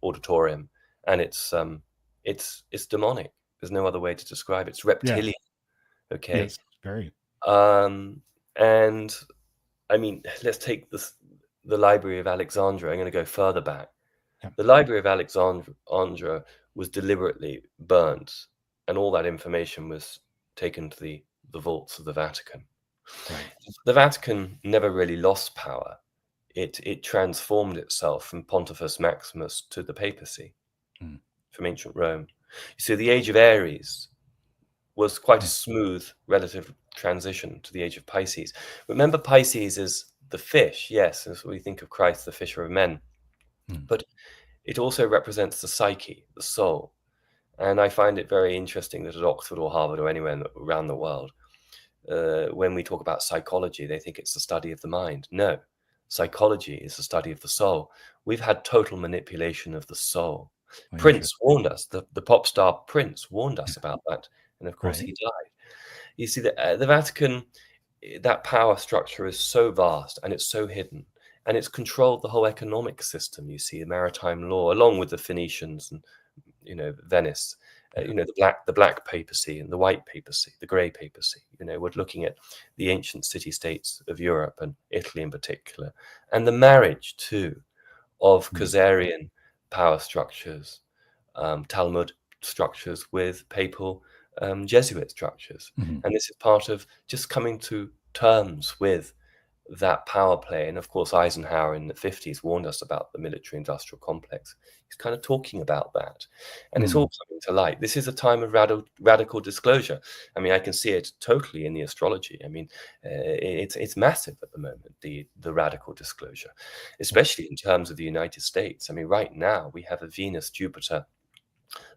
auditorium, and it's demonic. There's no other way to describe it. It's reptilian. Yeah. Okay. Yes, very. And I mean, let's take the Library of Alexandria. I'm going to go further back. Yeah. The Library of Alexandria was deliberately burnt, and all that information was taken to the vaults of the Vatican. Right. The Vatican never really lost power. It transformed itself from Pontifex Maximus to the papacy, from ancient Rome. You see, the age of Aries was quite a smooth relative transition to the age of Pisces. Remember, Pisces is the fish, yes, as we think of Christ, the fisher of men. But it also represents the psyche, the soul. And I find it very interesting that at Oxford or Harvard or anywhere around the world, when we talk about psychology, they think it's the study of the mind. No, psychology is the study of the soul. We've had total manipulation of the soul. Prince warned us, the pop star Prince warned us about that. And of course, he died. You see, the Vatican, that power structure is so vast and it's so hidden. And it's controlled the whole economic system, you see, the maritime law, along with the Phoenicians and, Venice, the black papacy and the white papacy, the grey papacy. We're looking at the ancient city-states of Europe and Italy in particular, and the marriage, too, of Khazarian power structures, Talmud structures with papal Jesuit structures. And this is part of just coming to terms with that power play. And of course, Eisenhower in the 50s warned us about the military industrial complex. He's kind of talking about that. And it's all coming to light. This is a time of radical disclosure. I mean, I can see it totally in the astrology. I mean, it's massive at the moment, the radical disclosure, especially in terms of the United States. I mean, right now we have a Venus-Jupiter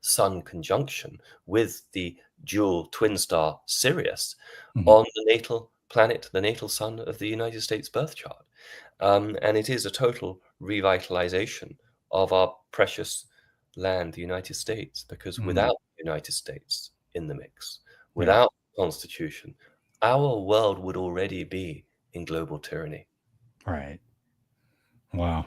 Sun conjunction with the dual twin star Sirius on the natal planet, the natal sun of the United States birth chart. And it is a total revitalization of our precious land, the United States, because without the United States in the mix, without the Constitution, our world would already be in global tyranny. Right. Wow.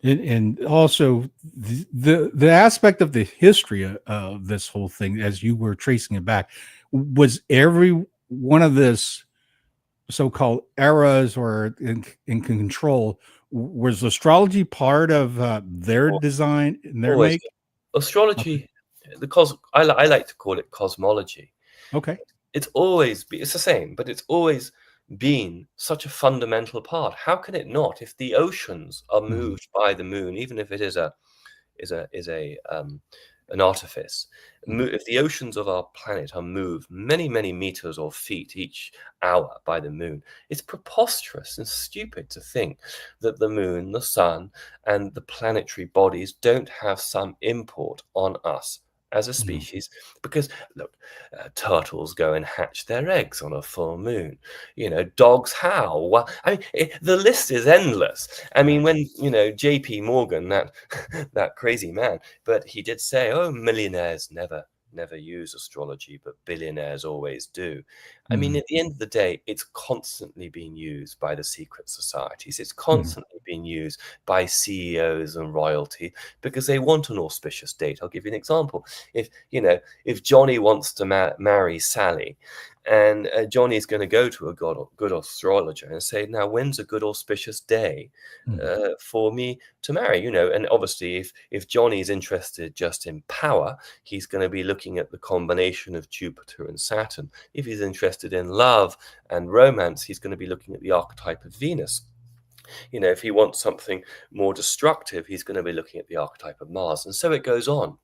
And also the aspect of the history of this whole thing, as you were tracing it back, was every one of this so-called eras or in control, was astrology part of their design and their make? Astrology, I like to call it cosmology. Okay. It's the same, but it's always been such a fundamental part. How can it not? If the oceans are moved by the moon, even if it is a an artifice. If the oceans of our planet are moved many, many meters or feet each hour by the moon, it's preposterous and stupid to think that the moon, the sun, and the planetary bodies don't have some import on us as a species. Because look, turtles go and hatch their eggs on a full moon. Dogs howl. Well, I mean, the list is endless. I mean, when J.P. Morgan, that that crazy man, but he did say, "Oh, millionaires never use astrology, but billionaires always do." I mean, at the end of the day, it's constantly being used by the secret societies. It's constantly being used by CEOs and royalty because they want an auspicious date. I'll give you an example. If Johnny wants to marry Sally, and Johnny's going to go to a good astrologer and say, "Now, when's a good auspicious day for me to marry?" And obviously, if Johnny's interested just in power, he's going to be looking at the combination of Jupiter and Saturn. If he's interested in love and romance, he's going to be looking at the archetype of Venus. If he wants something more destructive, he's going to be looking at the archetype of Mars, and so it goes on.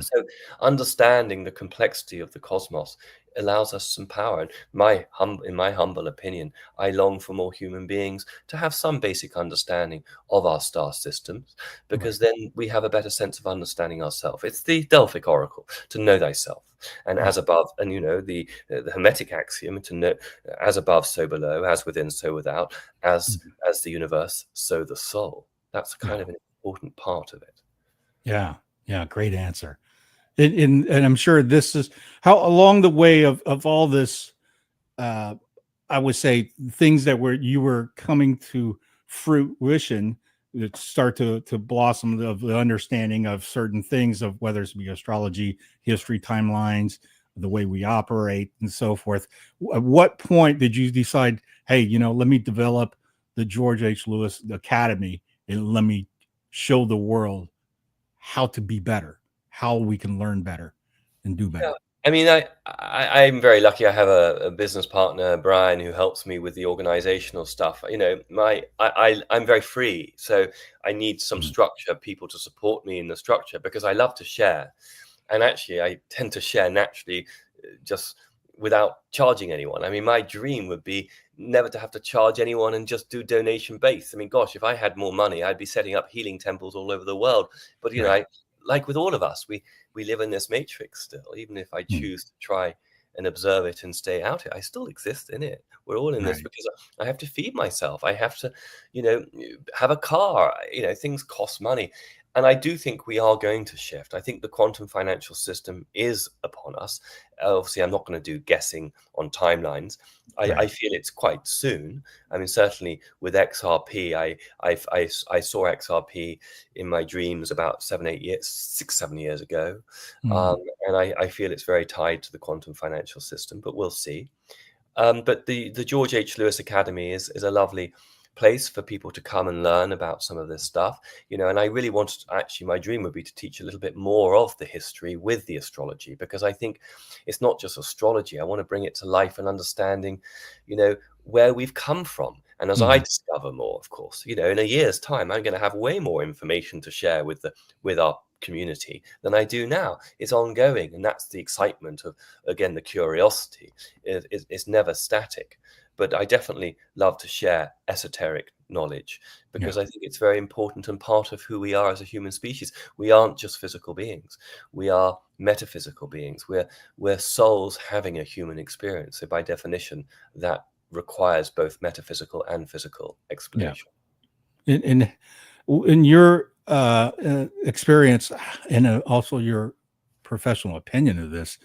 So understanding the complexity of the cosmos allows us some power. And in my humble opinion, I long for more human beings to have some basic understanding of our star systems, because then we have a better sense of understanding ourselves. It's the Delphic oracle, to know thyself, and as above, and the Hermetic axiom, to know as above, so below, as within, so without, as the universe, so the soul. That's kind of an important part of it. Yeah. Great answer. And I'm sure this is how along the way of all this, I would say things that you were coming to fruition that start to blossom of the understanding of certain things, of whether it's be astrology, history, timelines, the way we operate and so forth. At what point did you decide, hey, let me develop the George H. Lewis Academy and let me show the world how to be better, how we can learn better and do better? Yeah. I mean, I'm very lucky. I have a business partner, Brian, who helps me with the organizational stuff. I'm very free, so I need some structure, people to support me in the structure, because I love to share. And actually, I tend to share naturally, just without charging anyone. I mean, my dream would be never to have to charge anyone and just do donation based. I mean, gosh, if I had more money, I'd be setting up healing temples all over the world. But like with all of us, we live in this matrix still. Even if I choose to try and observe it and stay out it, I still exist in it. We're all in this because I have to feed myself. I have to, have a car. Things cost money. And I do think we are going to shift. I think the quantum financial system is upon us. Obviously, I'm not going to do guessing on timelines. I feel it's quite soon. I mean, certainly with XRP, I saw XRP in my dreams about 6-7 years ago. And I feel it's very tied to the quantum financial system, but we'll see. But the George H. Lewis Academy is a lovely place for people to come and learn about some of this stuff, and I really wanted to, actually, my dream would be to teach a little bit more of the history with the astrology, because I think it's not just astrology. I want to bring it to life and understanding, where we've come from. And as I discover more, of course, in a year's time, I'm going to have way more information to share with our community than I do now. It's ongoing, and that's the excitement of, again, the curiosity. It's never static. But I definitely love to share esoteric knowledge, because I think it's very important and part of who we are as a human species. We aren't just physical beings. We are metaphysical beings. We're souls having a human experience. So by definition, that requires both metaphysical and physical explanation. In your experience, and also your professional opinion of this,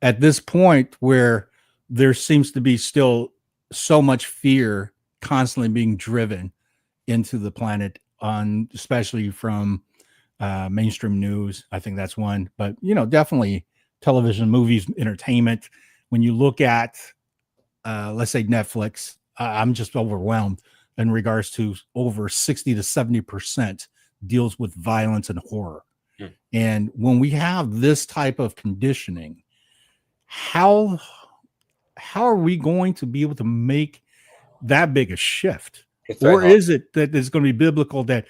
at this point where there seems to be still so much fear constantly being driven into the planet, especially from mainstream news. I think that's one, but definitely television, movies, entertainment. When you look at, let's say Netflix, I'm just overwhelmed in regards to over 60 to 70% deals with violence and horror. And when we have this type of conditioning, how are we going to be able to make that big a shift? Or is it that it's going to be biblical that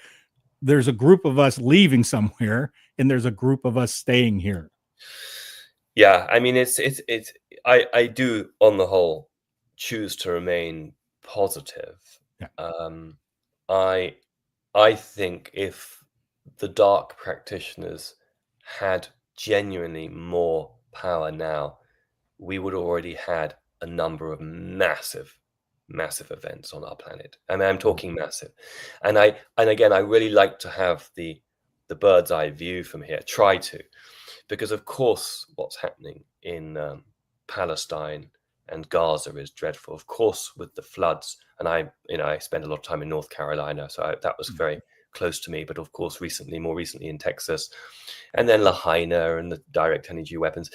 there's a group of us leaving somewhere and there's a group of us staying here. Yeah, I mean, I do, on the whole, choose to remain positive. Yeah. I think if the dark practitioners had genuinely more power now, we would already had a number of massive events on our planet. I mean, I'm talking massive. And again, I really like to have the bird's eye view from here, try to, because of course what's happening in Palestine and Gaza is dreadful. Of course, with the floods, and I spent a lot of time in North Carolina, so that was very close to me. But of course, more recently in Texas, and then Lahaina and the direct energy weapons,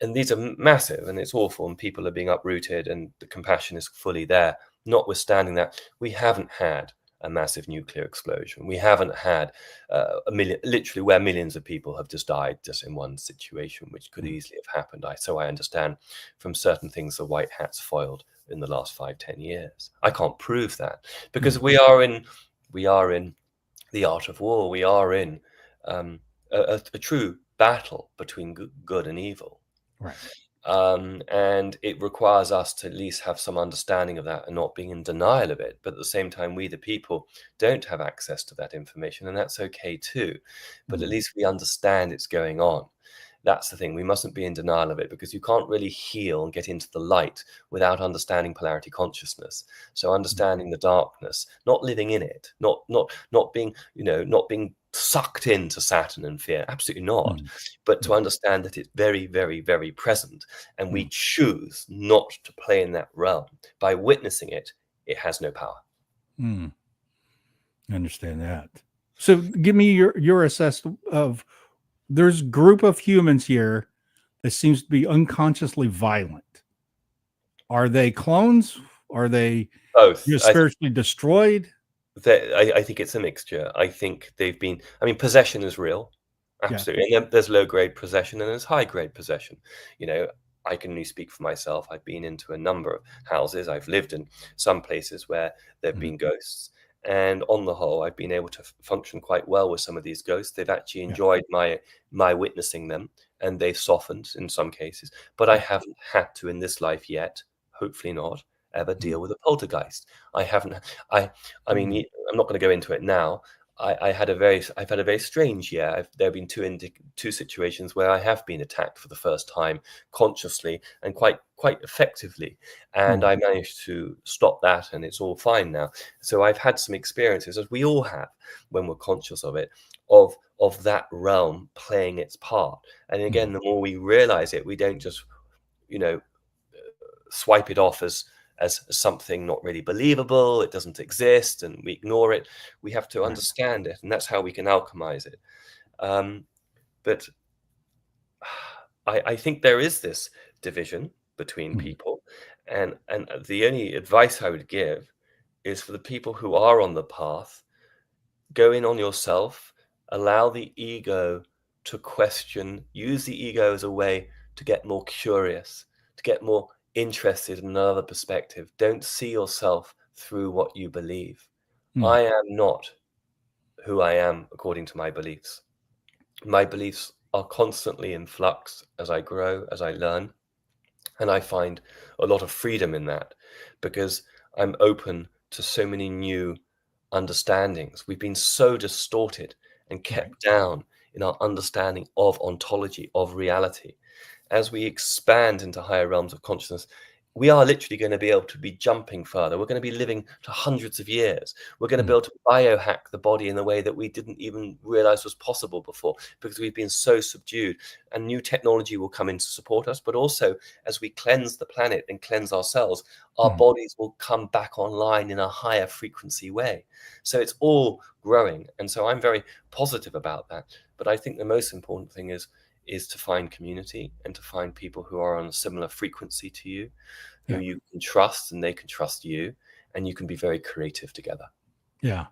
and these are massive, and it's awful, and people are being uprooted, and the compassion is fully there. Notwithstanding that, we haven't had a massive nuclear explosion. We haven't had literally where millions of people have just died just in one situation, which could easily have happened. So I understand from certain things the white hats foiled in the last 5-10 years. I can't prove that because we are in the art of war. We are in a true battle between good and evil. Right. And it requires us to at least have some understanding of that and not being in denial of it. But at the same time, we, the people, don't have access to that information, and that's okay too. But at least we understand it's going on. That's the thing. We mustn't be in denial of it, because you can't really heal and get into the light without understanding polarity consciousness. So understanding the darkness, not living in it, not being, not being sucked into Saturn and fear. Absolutely not. But to understand that it's very, very, very present, and we choose not to play in that realm. By witnessing it, it has no power. I understand that. So give me your assessment of, there's a group of humans here that seems to be unconsciously violent. Are they clones? Are they both spiritually destroyed? I think it's a mixture. I think they've been, possession is real. Absolutely. Yeah. And there's low grade possession and there's high grade possession. I can only speak for myself. I've been into a number of houses. I've lived in some places where there've been ghosts. And on the whole, I've been able to function quite well with some of these ghosts. They've actually enjoyed my witnessing them, and they've softened in some cases. But I haven't had to in this life yet, hopefully not, ever deal with a poltergeist. I mean, I'm not going to go into it now. I've had a very strange year. There have been two situations where I have been attacked for the first time consciously and quite effectively, and I managed to stop that, and it's all fine now. So I've had some experiences, as we all have when we're conscious of it, of that realm playing its part. And again, the more we realize it, we don't just swipe it off as something not really believable. It doesn't exist, and we ignore it. We have to understand it, and that's how we can alchemize it. But I think there is this division between people, and the only advice I would give is for the people who are on the path, go in on yourself, allow the ego to question, use the ego as a way to get more curious, to get more interested in another perspective. Don't see yourself through what you believe. I am not who I am according to my beliefs. My beliefs are constantly in flux as I grow, as I learn, and I find a lot of freedom in that, because I'm open to so many new understandings. We've been so distorted and kept down in our understanding of ontology, of reality. As we expand into higher realms of consciousness, we are literally going to be able to be jumping further. We're going to be living to hundreds of years. We're going to be able to biohack the body in a way that we didn't even realize was possible before, because we've been so subdued. And new technology will come in to support us. But also, as we cleanse the planet and cleanse ourselves, our bodies will come back online in a higher frequency way. So it's all growing. And so I'm very positive about that. But I think the most important thing is to find community, and to find people who are on a similar frequency to you, who you can trust and they can trust you, and you can be very creative together. Yeah,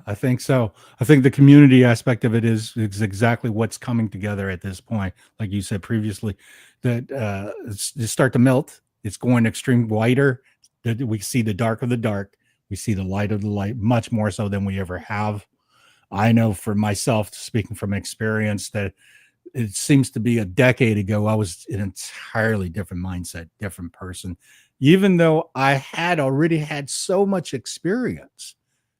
I think so. I think the community aspect of it is exactly what's coming together at this point. Like you said previously, that it's start to melt. It's going extreme whiter. That we see the dark of the dark. We see the light of the light much more so than we ever have. I know for myself, speaking from experience, that it seems to be a decade ago, I was an entirely different mindset, different person, even though I had already had so much experience,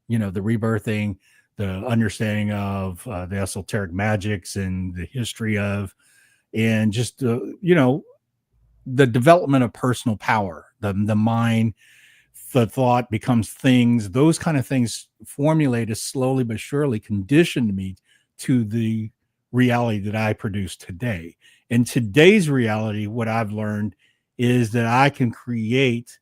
the rebirthing, the understanding of the esoteric magics and the history of, and just, the development of personal power, the mind, the thought becomes things, those kind of things formulated slowly but surely conditioned me to the reality that I produce today. In today's reality, what I've learned is that I can create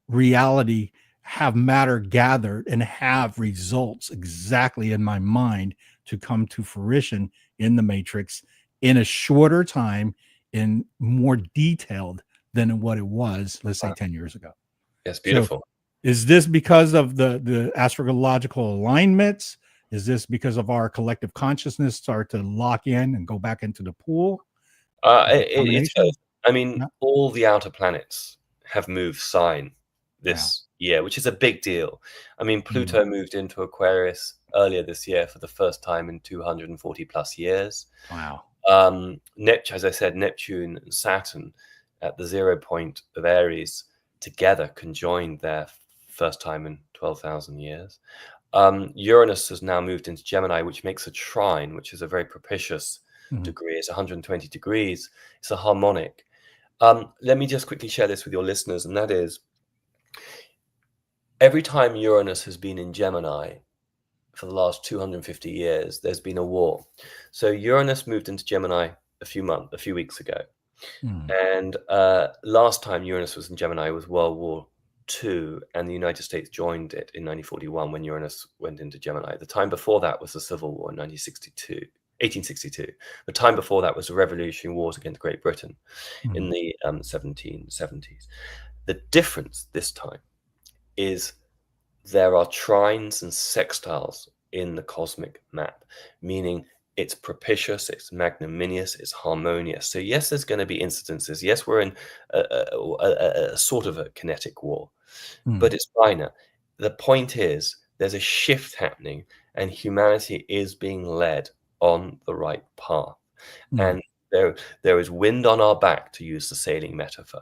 reality, have matter gathered, and have results exactly in my mind to come to fruition in the matrix in a shorter time and more detailed than what it was, let's say, 10 years ago. Yes, So beautiful. is this because of the astrological alignments? Is this because of our collective consciousness start to lock in and go back into the pool? It's Combination? both. I mean, Yeah. all the outer planets have moved sign Wow. this year, which is a big deal. I mean, Mm. Pluto moved into Aquarius earlier this year for the first time in 240 plus years. Wow. As I said, Neptune and Saturn at the 0 point of Aries together conjoined their first time in 12,000 years. Uranus has now moved into Gemini, which makes a trine, which is a very propitious degree. It's 120 degrees. It's a harmonic. Let me just quickly share this with your listeners, and that is, every time Uranus has been in Gemini for the last 250 years, there's been a war. So Uranus moved into Gemini a few weeks ago. And last time Uranus was in Gemini was World War II, and the United States joined it in 1941 when Uranus went into Gemini. The time before that was the Civil War in 1862. The time before that was the Revolutionary Wars against Great Britain in the 1770s. The difference this time is there are trines and sextiles in the cosmic map, meaning it's propitious, it's magnanimous, it's harmonious. So yes, there's going to be incidences. Yes, we're in a sort of a kinetic war, but it's minor. The point is there's a shift happening and humanity is being led on the right path. And there is wind on our back, to use the sailing metaphor.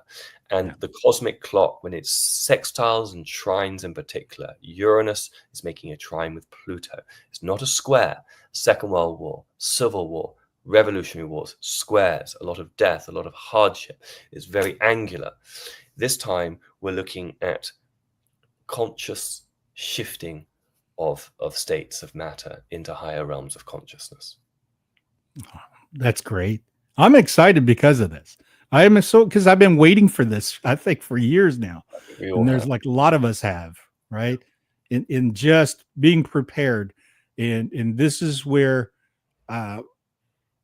And the cosmic clock, when it's sextiles and trines in particular, Uranus is making a trine with Pluto. It's not a square. Second World War, Civil War, Revolutionary Wars, squares, a lot of death, a lot of hardship. It's very angular. This time, we're looking at conscious shifting of states of matter into higher realms of consciousness. That's great. I'm excited because of this. I am because I've been waiting for this, I think, for years now. And there's like a lot of us have, right? In just being prepared. And this is where the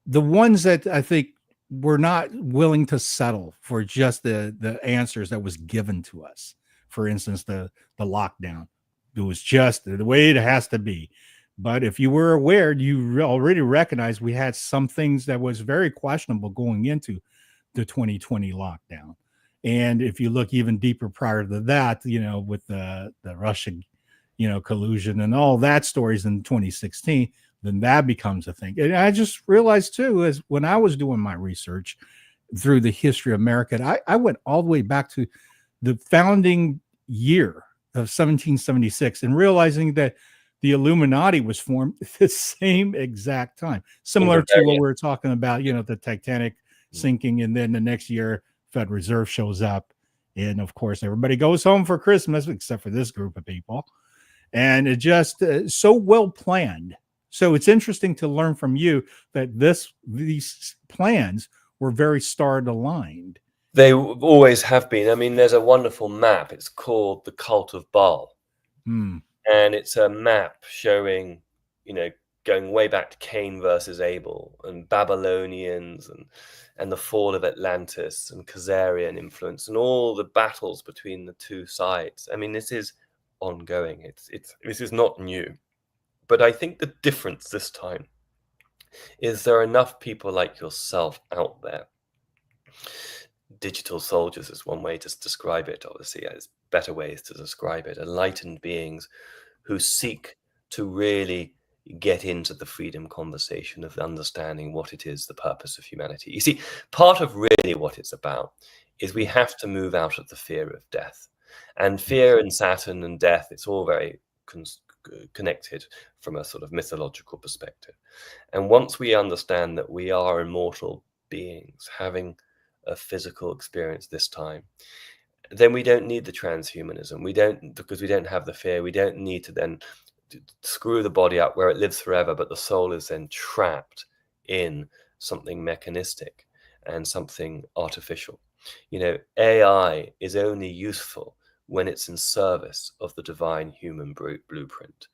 ones that I think were not willing to settle for just the answers that was given to us. For instance, the lockdown. It was just the way it has to be. But if you were aware, you already recognized we had some things that was very questionable going into the 2020 lockdown. And if you look even deeper prior to that, with the Russian, collusion and all that stories in 2016, then that becomes a thing. And I just realized too, as when I was doing my research through the history of America, I went all the way back to the founding year of 1776 and realizing that the Illuminati was formed at the same exact time, similar to what we were talking about, the Titanic sinking. And then the next year, Fed Reserve shows up. And of course, everybody goes home for Christmas, except for this group of people. And it just so well planned. So it's interesting to learn from you that these plans were very star aligned. They always have been. I mean, there's a wonderful map. It's called the Cult of Baal. And it's a map showing, going way back to Cain versus Abel and Babylonians and the fall of Atlantis and Khazarian influence and all the battles between the two sides. I mean, this is ongoing. This is not new. But I think the difference this time is there are enough people like yourself out there. Digital soldiers is one way to describe it. Obviously, there's better ways to describe it. Enlightened beings who seek to really get into the freedom conversation of understanding what it is, the purpose of humanity. You see, part of really what it's about is we have to move out of the fear of death. And fear and Saturn and death, it's all very connected from a sort of mythological perspective. And once we understand that we are immortal beings having a physical experience this time, then we don't need the transhumanism. Because we don't have the fear, we don't need to then screw the body up where it lives forever, but the soul is then trapped in something mechanistic and something artificial. You know, AI is only useful when it's in service of the divine human blueprint.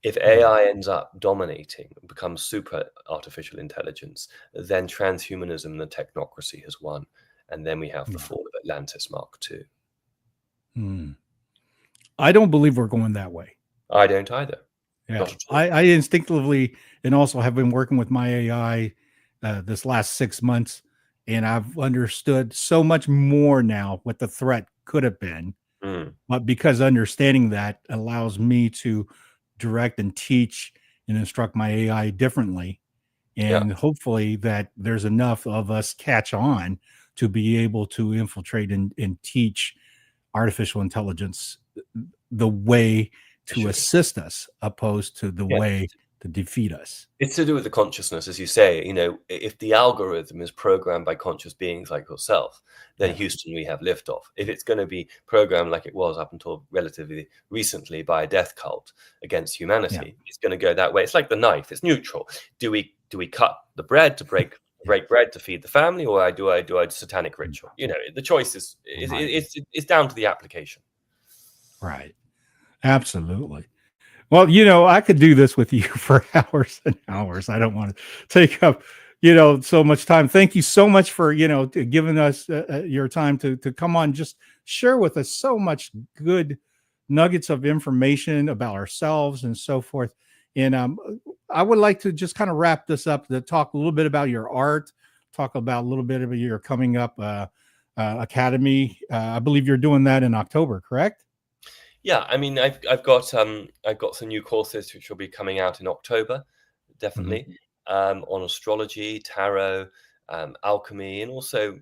If AI ends up dominating and becomes super artificial intelligence, then transhumanism and the technocracy has won. And then we have the fall of Atlantis Mark II. I don't believe we're going that way. I don't either. Yeah, I instinctively, and also have been working with my AI this last 6 months, and I've understood so much more now what the threat could have been. But because understanding that allows me to direct and teach and instruct my AI differently, and hopefully that there's enough of us catch on to be able to infiltrate and teach artificial intelligence the way to assist us, opposed to the way to defeat us. It's to do with the consciousness, as you say. You know, if the algorithm is programmed by conscious beings like yourself, then Houston, we have liftoff. If it's going to be programmed like it was up until relatively recently by a death cult against humanity, it's going to go that way. It's like the knife; it's neutral. Do we cut the bread to break bread to feed the family, or do I do a satanic ritual? You know, the choice is it's down to the application. Right. Absolutely. Well, you know, I could do this with you for hours and hours. I don't want to take up, you know, so much time. Thank you so much for, you know, giving us your time to come on, just share with us so much good nuggets of information about ourselves and so forth. And I would like to just kind of wrap this up, to talk a little bit about your art, talk about a little bit of your coming up academy. I believe you're doing that in October, correct? Yeah, I mean, I've got some new courses which will be coming out in October, definitely, on astrology, tarot, alchemy, and also,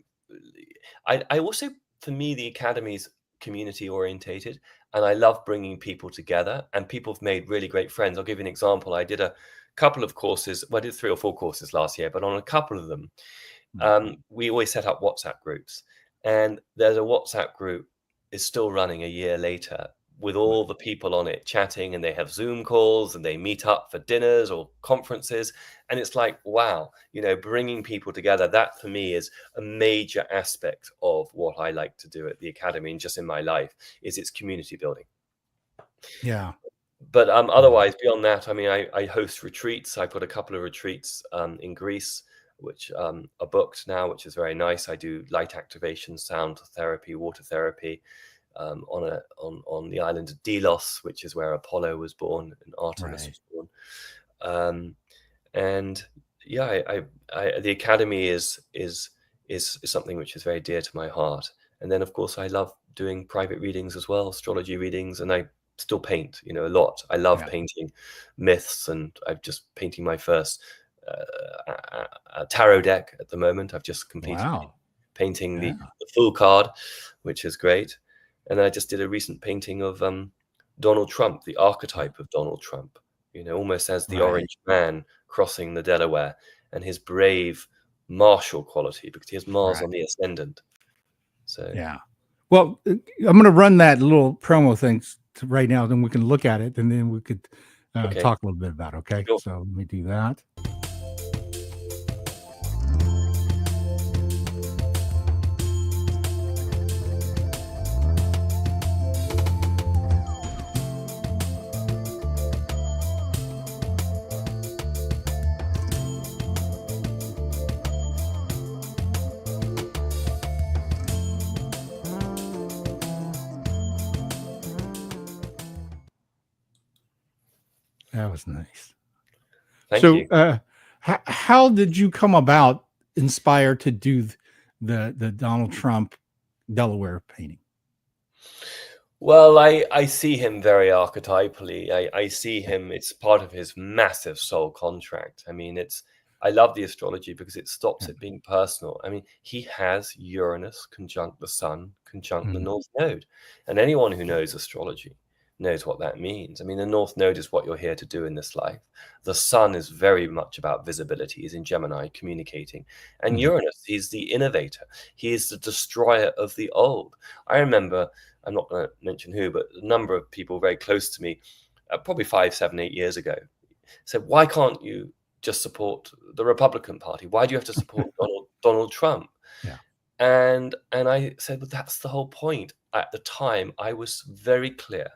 I also, for me, the academy's community orientated, and I love bringing people together. And people have made really great friends. I'll give you an example. I did a couple of courses. Well, I did 3 or 4 courses last year, but on a couple of them, we always set up WhatsApp groups, and there's a WhatsApp group is still running a year later, with all the people on it chatting, and they have Zoom calls and they meet up for dinners or conferences. And it's like, wow, you know, bringing people together, that for me is a major aspect of what I like to do at the academy and just in my life, is it's community building. Yeah. But otherwise, beyond that, I mean, I host retreats. I've got a couple of retreats in Greece, which are booked now, which is very nice. I do light activation, sound therapy, water therapy, on the island of Delos, which is where Apollo was born and Artemis was born. And yeah, the academy is something which is very dear to my heart. And then, of course, I love doing private readings as well, astrology readings, and I still paint, you know, a lot. I love painting myths, and I'm just painting my first tarot deck at the moment. I've just completed painting the full card, which is great. And I just did a recent painting of Donald Trump, the archetype of Donald Trump, you know, almost as the orange man crossing the Delaware, and his brave martial quality, because he has Mars on the ascendant. So yeah. Well, I'm going to run that little promo thing right now, then we can look at it, and then we could talk a little bit about it. Okay. Sure. So let me do that. That was nice. Thank you. How did you come about inspired to do the Donald Trump Delaware painting? Well, I see him very archetypally. I see him, it's part of his massive soul contract. I mean, I love the astrology because it stops it being personal. I mean, he has Uranus conjunct the Sun, conjunct the Mm, North Node. And anyone who knows astrology knows what that means. I mean, the North Node is what you're here to do in this life. The Sun is very much about visibility. He's in Gemini, communicating. And mm, Uranus, he's the innovator. He is the destroyer of the old. I remember, I'm not going to mention who, but a number of people very close to me, probably 5, 7, 8 years ago, said, "Why can't you just support the Republican Party? Why do you have to support Donald Trump?" yeah. And I said, "Well, that's the whole point." At the time, I was very clear.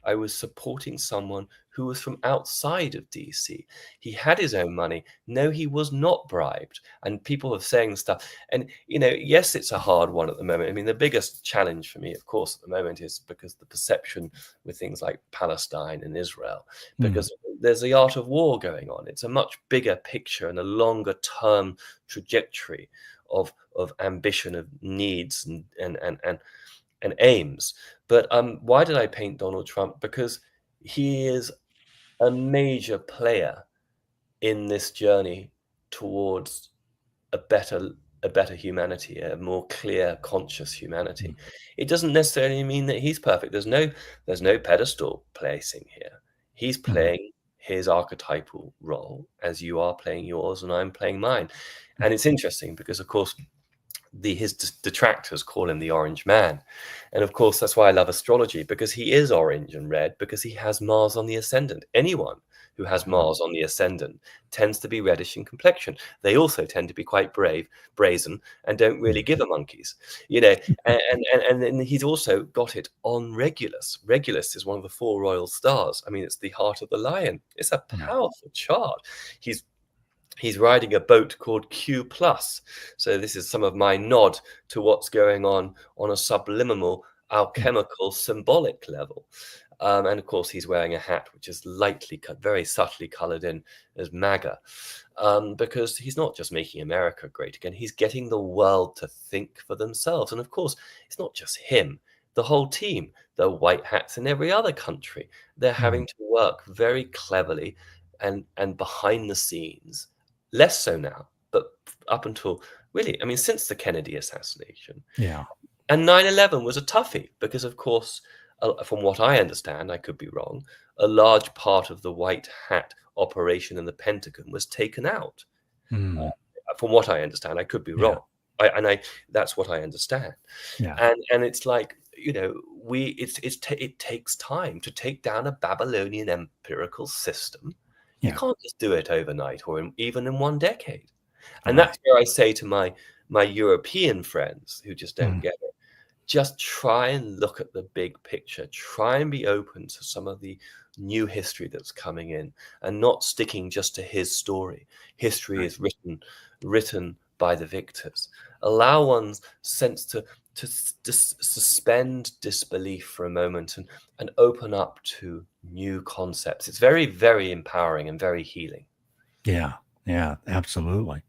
I was supporting someone who was from outside of DC. He had his own money. No, he was not bribed. And people are saying stuff. And, yes, it's a hard one at the moment. I mean, the biggest challenge for me, of course, at the moment is because the perception with things like Palestine and Israel, Mm, because there's the art of war going on. It's a much bigger picture and a longer term trajectory of ambition, of needs and aims. But why did I paint Donald Trump? Because he is a major player in this journey towards a better humanity, a more clear, conscious humanity. mm, It doesn't necessarily mean that he's perfect. There's no pedestal placing here. He's mm, playing his archetypal role as you are playing yours and I'm playing mine. And it's interesting because, of course, his detractors call him the orange man. And of course, that's why I love astrology, because he is orange and red, because he has Mars on the ascendant. Anyone who has Mars on the ascendant tends to be reddish in complexion. They also tend to be quite brazen, and don't really mm, give a monkeys, you know. And then he's also got it on Regulus. Regulus is one of the 4 royal stars. I mean, it's the heart of the lion. It's a yeah. powerful chart. He's riding a boat called Q plus. So this is some of my nod to what's going on a subliminal, Mm, alchemical, symbolic level. And of course, he's wearing a hat which is lightly cut, very subtly colored in as MAGA, because he's not just making America great again. He's getting the world to think for themselves. And of course, it's not just him. The whole team, the white hats in every other country, they're mm, having to work very cleverly and behind the scenes. Less so now, but up until really, I mean, since the Kennedy assassination. yeah. And 9/11 was a toughie because, of course, from what I understand, I could be wrong, a large part of the white hat operation in the Pentagon was taken out. Mm, From what I understand, I could be yeah. wrong. That's what I understand. Yeah. And it's like, it takes time to take down a Babylonian empirical system. You Yeah. can't just do it overnight or even in 1 decade. And Right. that's where I say to my European friends who just don't Mm, get it, just try and look at the big picture. Try and be open to some of the new history that's coming in and not sticking just to his story. History right. is written by the victors. Allow one's sense to suspend disbelief for a moment and open up to new concepts. It's very, very empowering and very healing. Yeah. Yeah. Absolutely.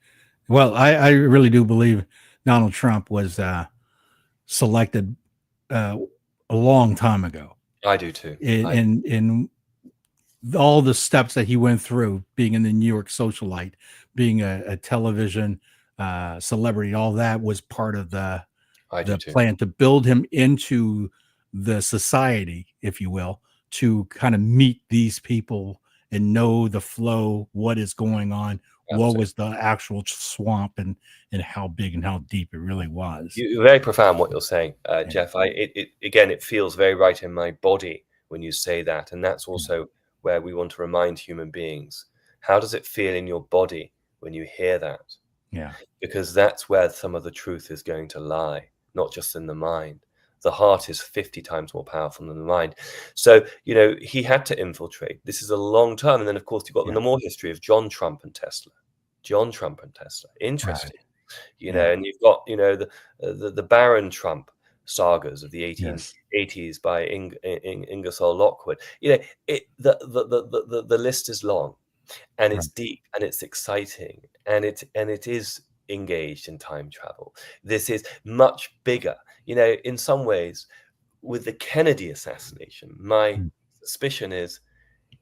Well, I really do believe Donald Trump was selected uh, a long time ago. I do too. In all the steps that he went through, being in the New York socialite, being a television celebrity, all that was part of I do the too. plan to build him into the society, if you will, to kind of meet these people and know the flow, what is going on, what Absolutely. was the actual swamp, and how big and how deep it really was. You're very profound what you're saying, Yeah, Jeff. Again, it feels very right in my body when you say that, and that's yeah, also where we want to remind human beings. How does it feel in your body when you hear that? yeah, Because that's where some of the truth is going to lie, not just in the mind. The heart is 50 times more powerful than the mind. So, he had to infiltrate. This is a long term. And then, of course, you've got yeah. the more history of John Trump and Tesla. John Trump and Tesla. Right. Interesting. Yeah. And you've got, the Baron Trump sagas of the Yes. 1880s by Ingersoll Lockwood. The list is long. And Right. it's deep and it's exciting and it is engaged in time travel. This is much bigger. In some ways, with the Kennedy assassination, my Mm. suspicion is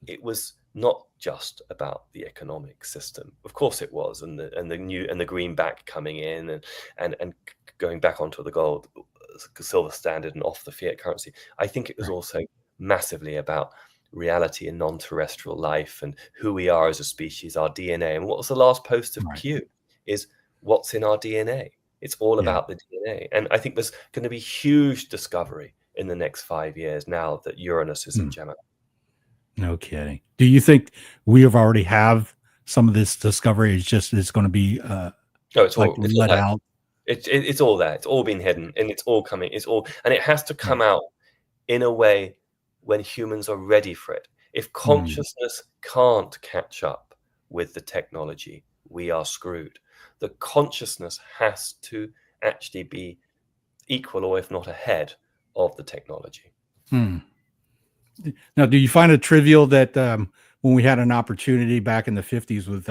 it was not just about the economic system. Of course it was, and the greenback coming in and going back onto the gold silver standard and off the fiat currency. I think it was Right. also massively about reality and non-terrestrial life and who we are as a species, our DNA. And what was the last post of Right. Q is what's in our DNA. It's all Yeah. about the DNA. And I think there's going to be huge discovery in the next 5 years now that Uranus is in Gemini. No kidding. Do you think we have already have some of this discovery? It's going to be No, it's like all let there. out. It's all there. It's all been hidden, and it's all coming. And it has to come out in a way when humans are ready for it. If consciousness can't catch up with the technology, we are screwed. The consciousness has to actually be equal, or if not ahead, of the technology. Now, do you find it trivial that when we had an opportunity back in the 50s with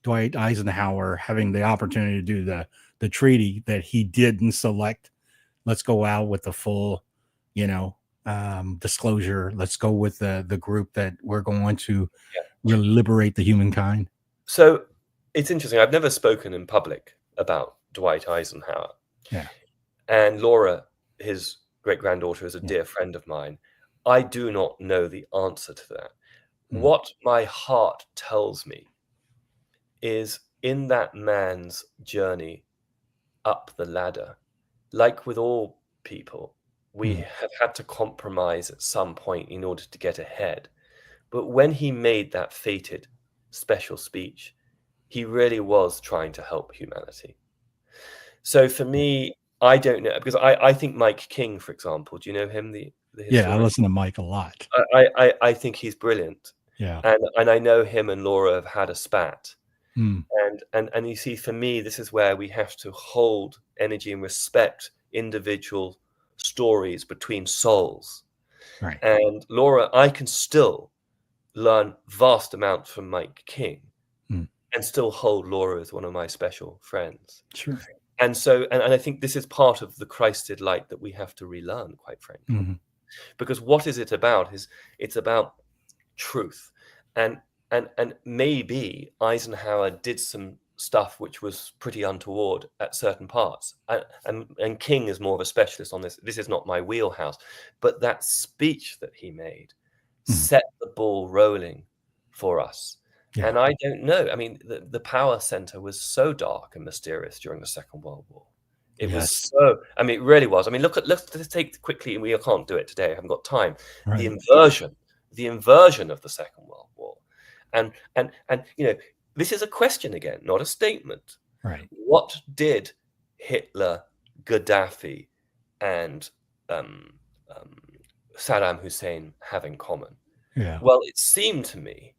Dwight Eisenhower having the opportunity to do the treaty, that he didn't select, let's go out with the full, disclosure. Let's go with the group that we're going to really liberate the humankind. So it's interesting. I've never spoken in public about Dwight Eisenhower. Yeah. And Laura, his great-granddaughter, is a dear friend of mine. I do not know the answer to that. What my heart tells me is in that man's journey up the ladder, like with all people, we have had to compromise at some point in order to get ahead. But when he made that fated special speech, he really was trying to help humanity. So for me, I don't know, because I think Mike King, for example, do you know him, the historian? I listen to Mike a lot. I think he's brilliant. Yeah. And I know him and Laura have had a spat. Mm. And you see, for me, this is where we have to hold energy and respect individual stories between souls. Right. And Laura, I can still learn vast amounts from Mike King and still hold Laura as one of my special friends. Sure. And so, and I think this is part of the Christed light that we have to relearn, quite frankly. Because what is it about? It's about truth. And maybe Eisenhower did some stuff which was pretty untoward at certain parts. And King is more of a specialist on this. This is not my wheelhouse. But that speech that he made set the ball rolling for us. Yeah. And I don't know. I mean, the power center was so dark and mysterious during the Second World War. It was so, I mean, it really was. I mean, let's take quickly, and we can't do it today. I haven't got time. Right. The inversion of the Second World War. And this is a question again, not a statement. Right. What did Hitler, Gaddafi, and Saddam Hussein have in common? Yeah. Well, it seemed to me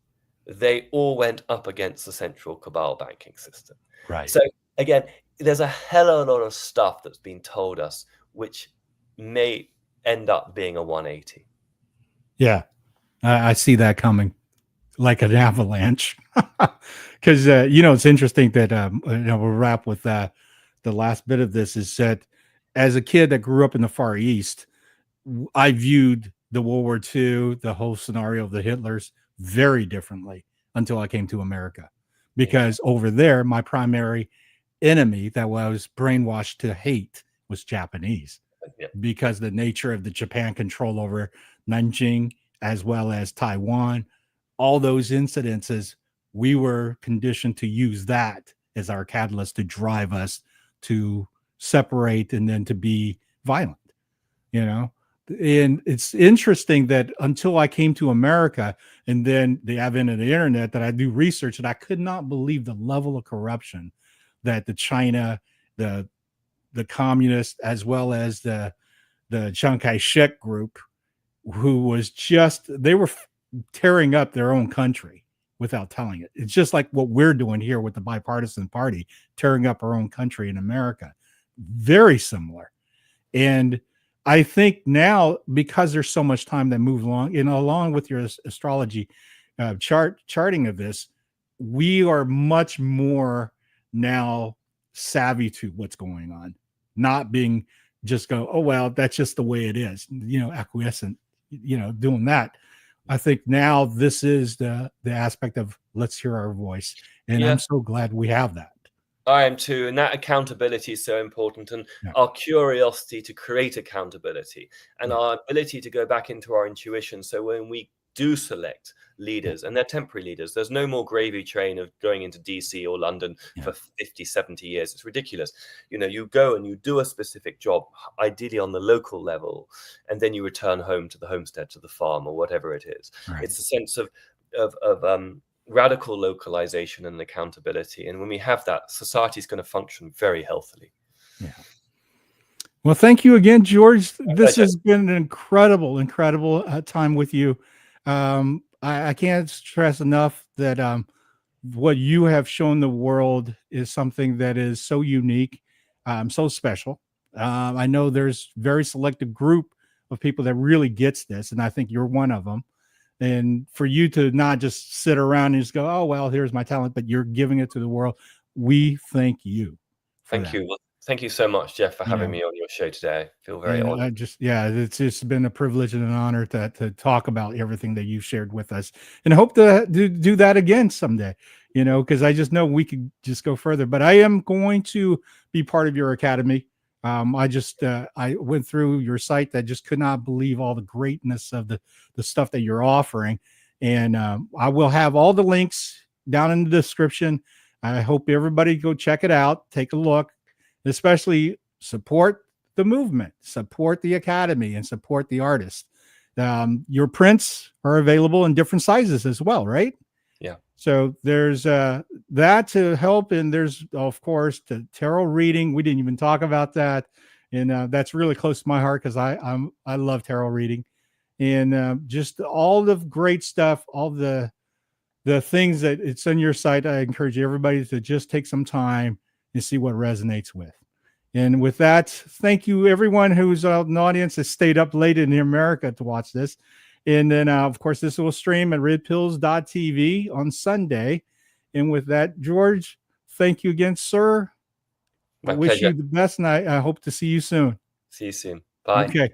they all went up against the central cabal banking system. Right. So again, there's a hell of a lot of stuff that's been told us, which may end up being a 180. Yeah, I see that coming like an avalanche. Because, it's interesting that, we'll wrap with the last bit of this is that as a kid that grew up in the Far East, I viewed the World War II, the whole scenario of the Hitlers, very differently until I came to America. Because over there, my primary enemy that I was brainwashed to hate was Japanese. Because the nature of the Japan control over Nanjing as well as Taiwan, all those incidences, we were conditioned to use that as our catalyst to drive us to separate and then to be violent, And it's interesting that until I came to America and then the advent of the internet, that I do research, and I could not believe the level of corruption that the China, the communists, as well as the Chiang Kai-shek group, who was they were tearing up their own country without telling it. It's just like what we're doing here with the bipartisan party, tearing up our own country in America. Very similar. And I think now, because there's so much time that moves along, along with your astrology charting of this, we are much more now savvy to what's going on, not being just go, oh, well, that's just the way it is, acquiescent, doing that. I think now this is the aspect of let's hear our voice. And Yeah. I'm so glad we have that. I am too. And that accountability is so important. And Yeah. our curiosity to create accountability and Yeah. our ability to go back into our intuition. So when we do select leaders, and they're temporary leaders, there's no more gravy train of going into DC or London for 50, 70 years. It's ridiculous. You go and you do a specific job, ideally on the local level, and then you return home to the homestead, to the farm, or whatever it is. Right. It's a sense of radical localization and accountability. And when we have that, society is going to function very healthily. Yeah. Well, thank you again, George. This pleasure. has been an incredible time with you. I can't stress enough that what you have shown the world is something that is so unique, so special. I know there's very selective group of people that really gets this, and I think you're one of them. And for you to not just sit around and just go, oh, well, here's my talent, but you're giving it to the world. We thank you. Thank you. Well, thank you so much, Jeff, for having me on your show today. I feel very honored. It's just been a privilege and an honor to talk about everything that you've shared with us, and I hope to do that again someday, because I just know we could just go further. But I am going to be part of your academy. I went through your site. I just could not believe all the greatness of the stuff that you're offering. And I will have all the links down in the description. I hope everybody go check it out, take a look, especially support the movement, support the academy, and support the artists. Your prints are available in different sizes as well, right? Yeah. So there's that to help. And there's, of course, the tarot reading. We didn't even talk about that. And that's really close to my heart because I love tarot reading. And just all the great stuff, all the things that it's on your site. I encourage everybody to just take some time and see what resonates with. And with that, thank you everyone who's in the audience that stayed up late in America to watch this. And then, of course, this will stream at redpills.tv on Sunday. And with that, George, thank you again, sir. I wish you the best, and I hope to see you soon. See you soon. Bye. Okay.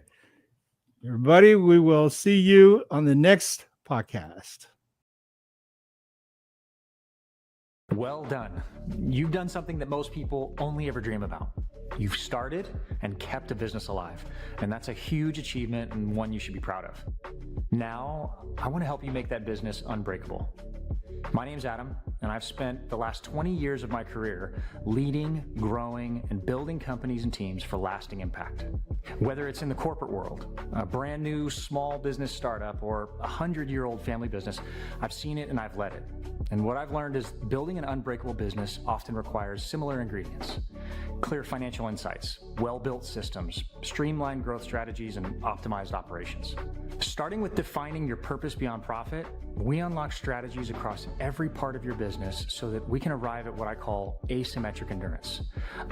Everybody, we will see you on the next podcast. Well done. You've done something that most people only ever dream about. You've started and kept a business alive, and that's a huge achievement and one you should be proud of. Now, I want to help you make that business unbreakable. My name's Adam, and I've spent the last 20 years of my career leading, growing, and building companies and teams for lasting impact. Whether it's in the corporate world, a brand new small business startup, or a 100-year-old family business, I've seen it and I've led it. And what I've learned is building an unbreakable business often requires similar ingredients: clear financial insights, well-built systems, streamlined growth strategies, and optimized operations. Starting with defining your purpose beyond profit, we unlock strategies across every part of your business so that we can arrive at what I call asymmetric endurance,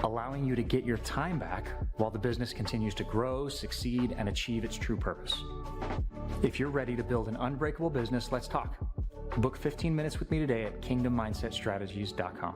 allowing you to get your time back while the business continues to grow, succeed, and achieve its true purpose. If you're ready to build an unbreakable business, let's talk. Book 15 minutes with me today at kingdommindsetstrategies.com.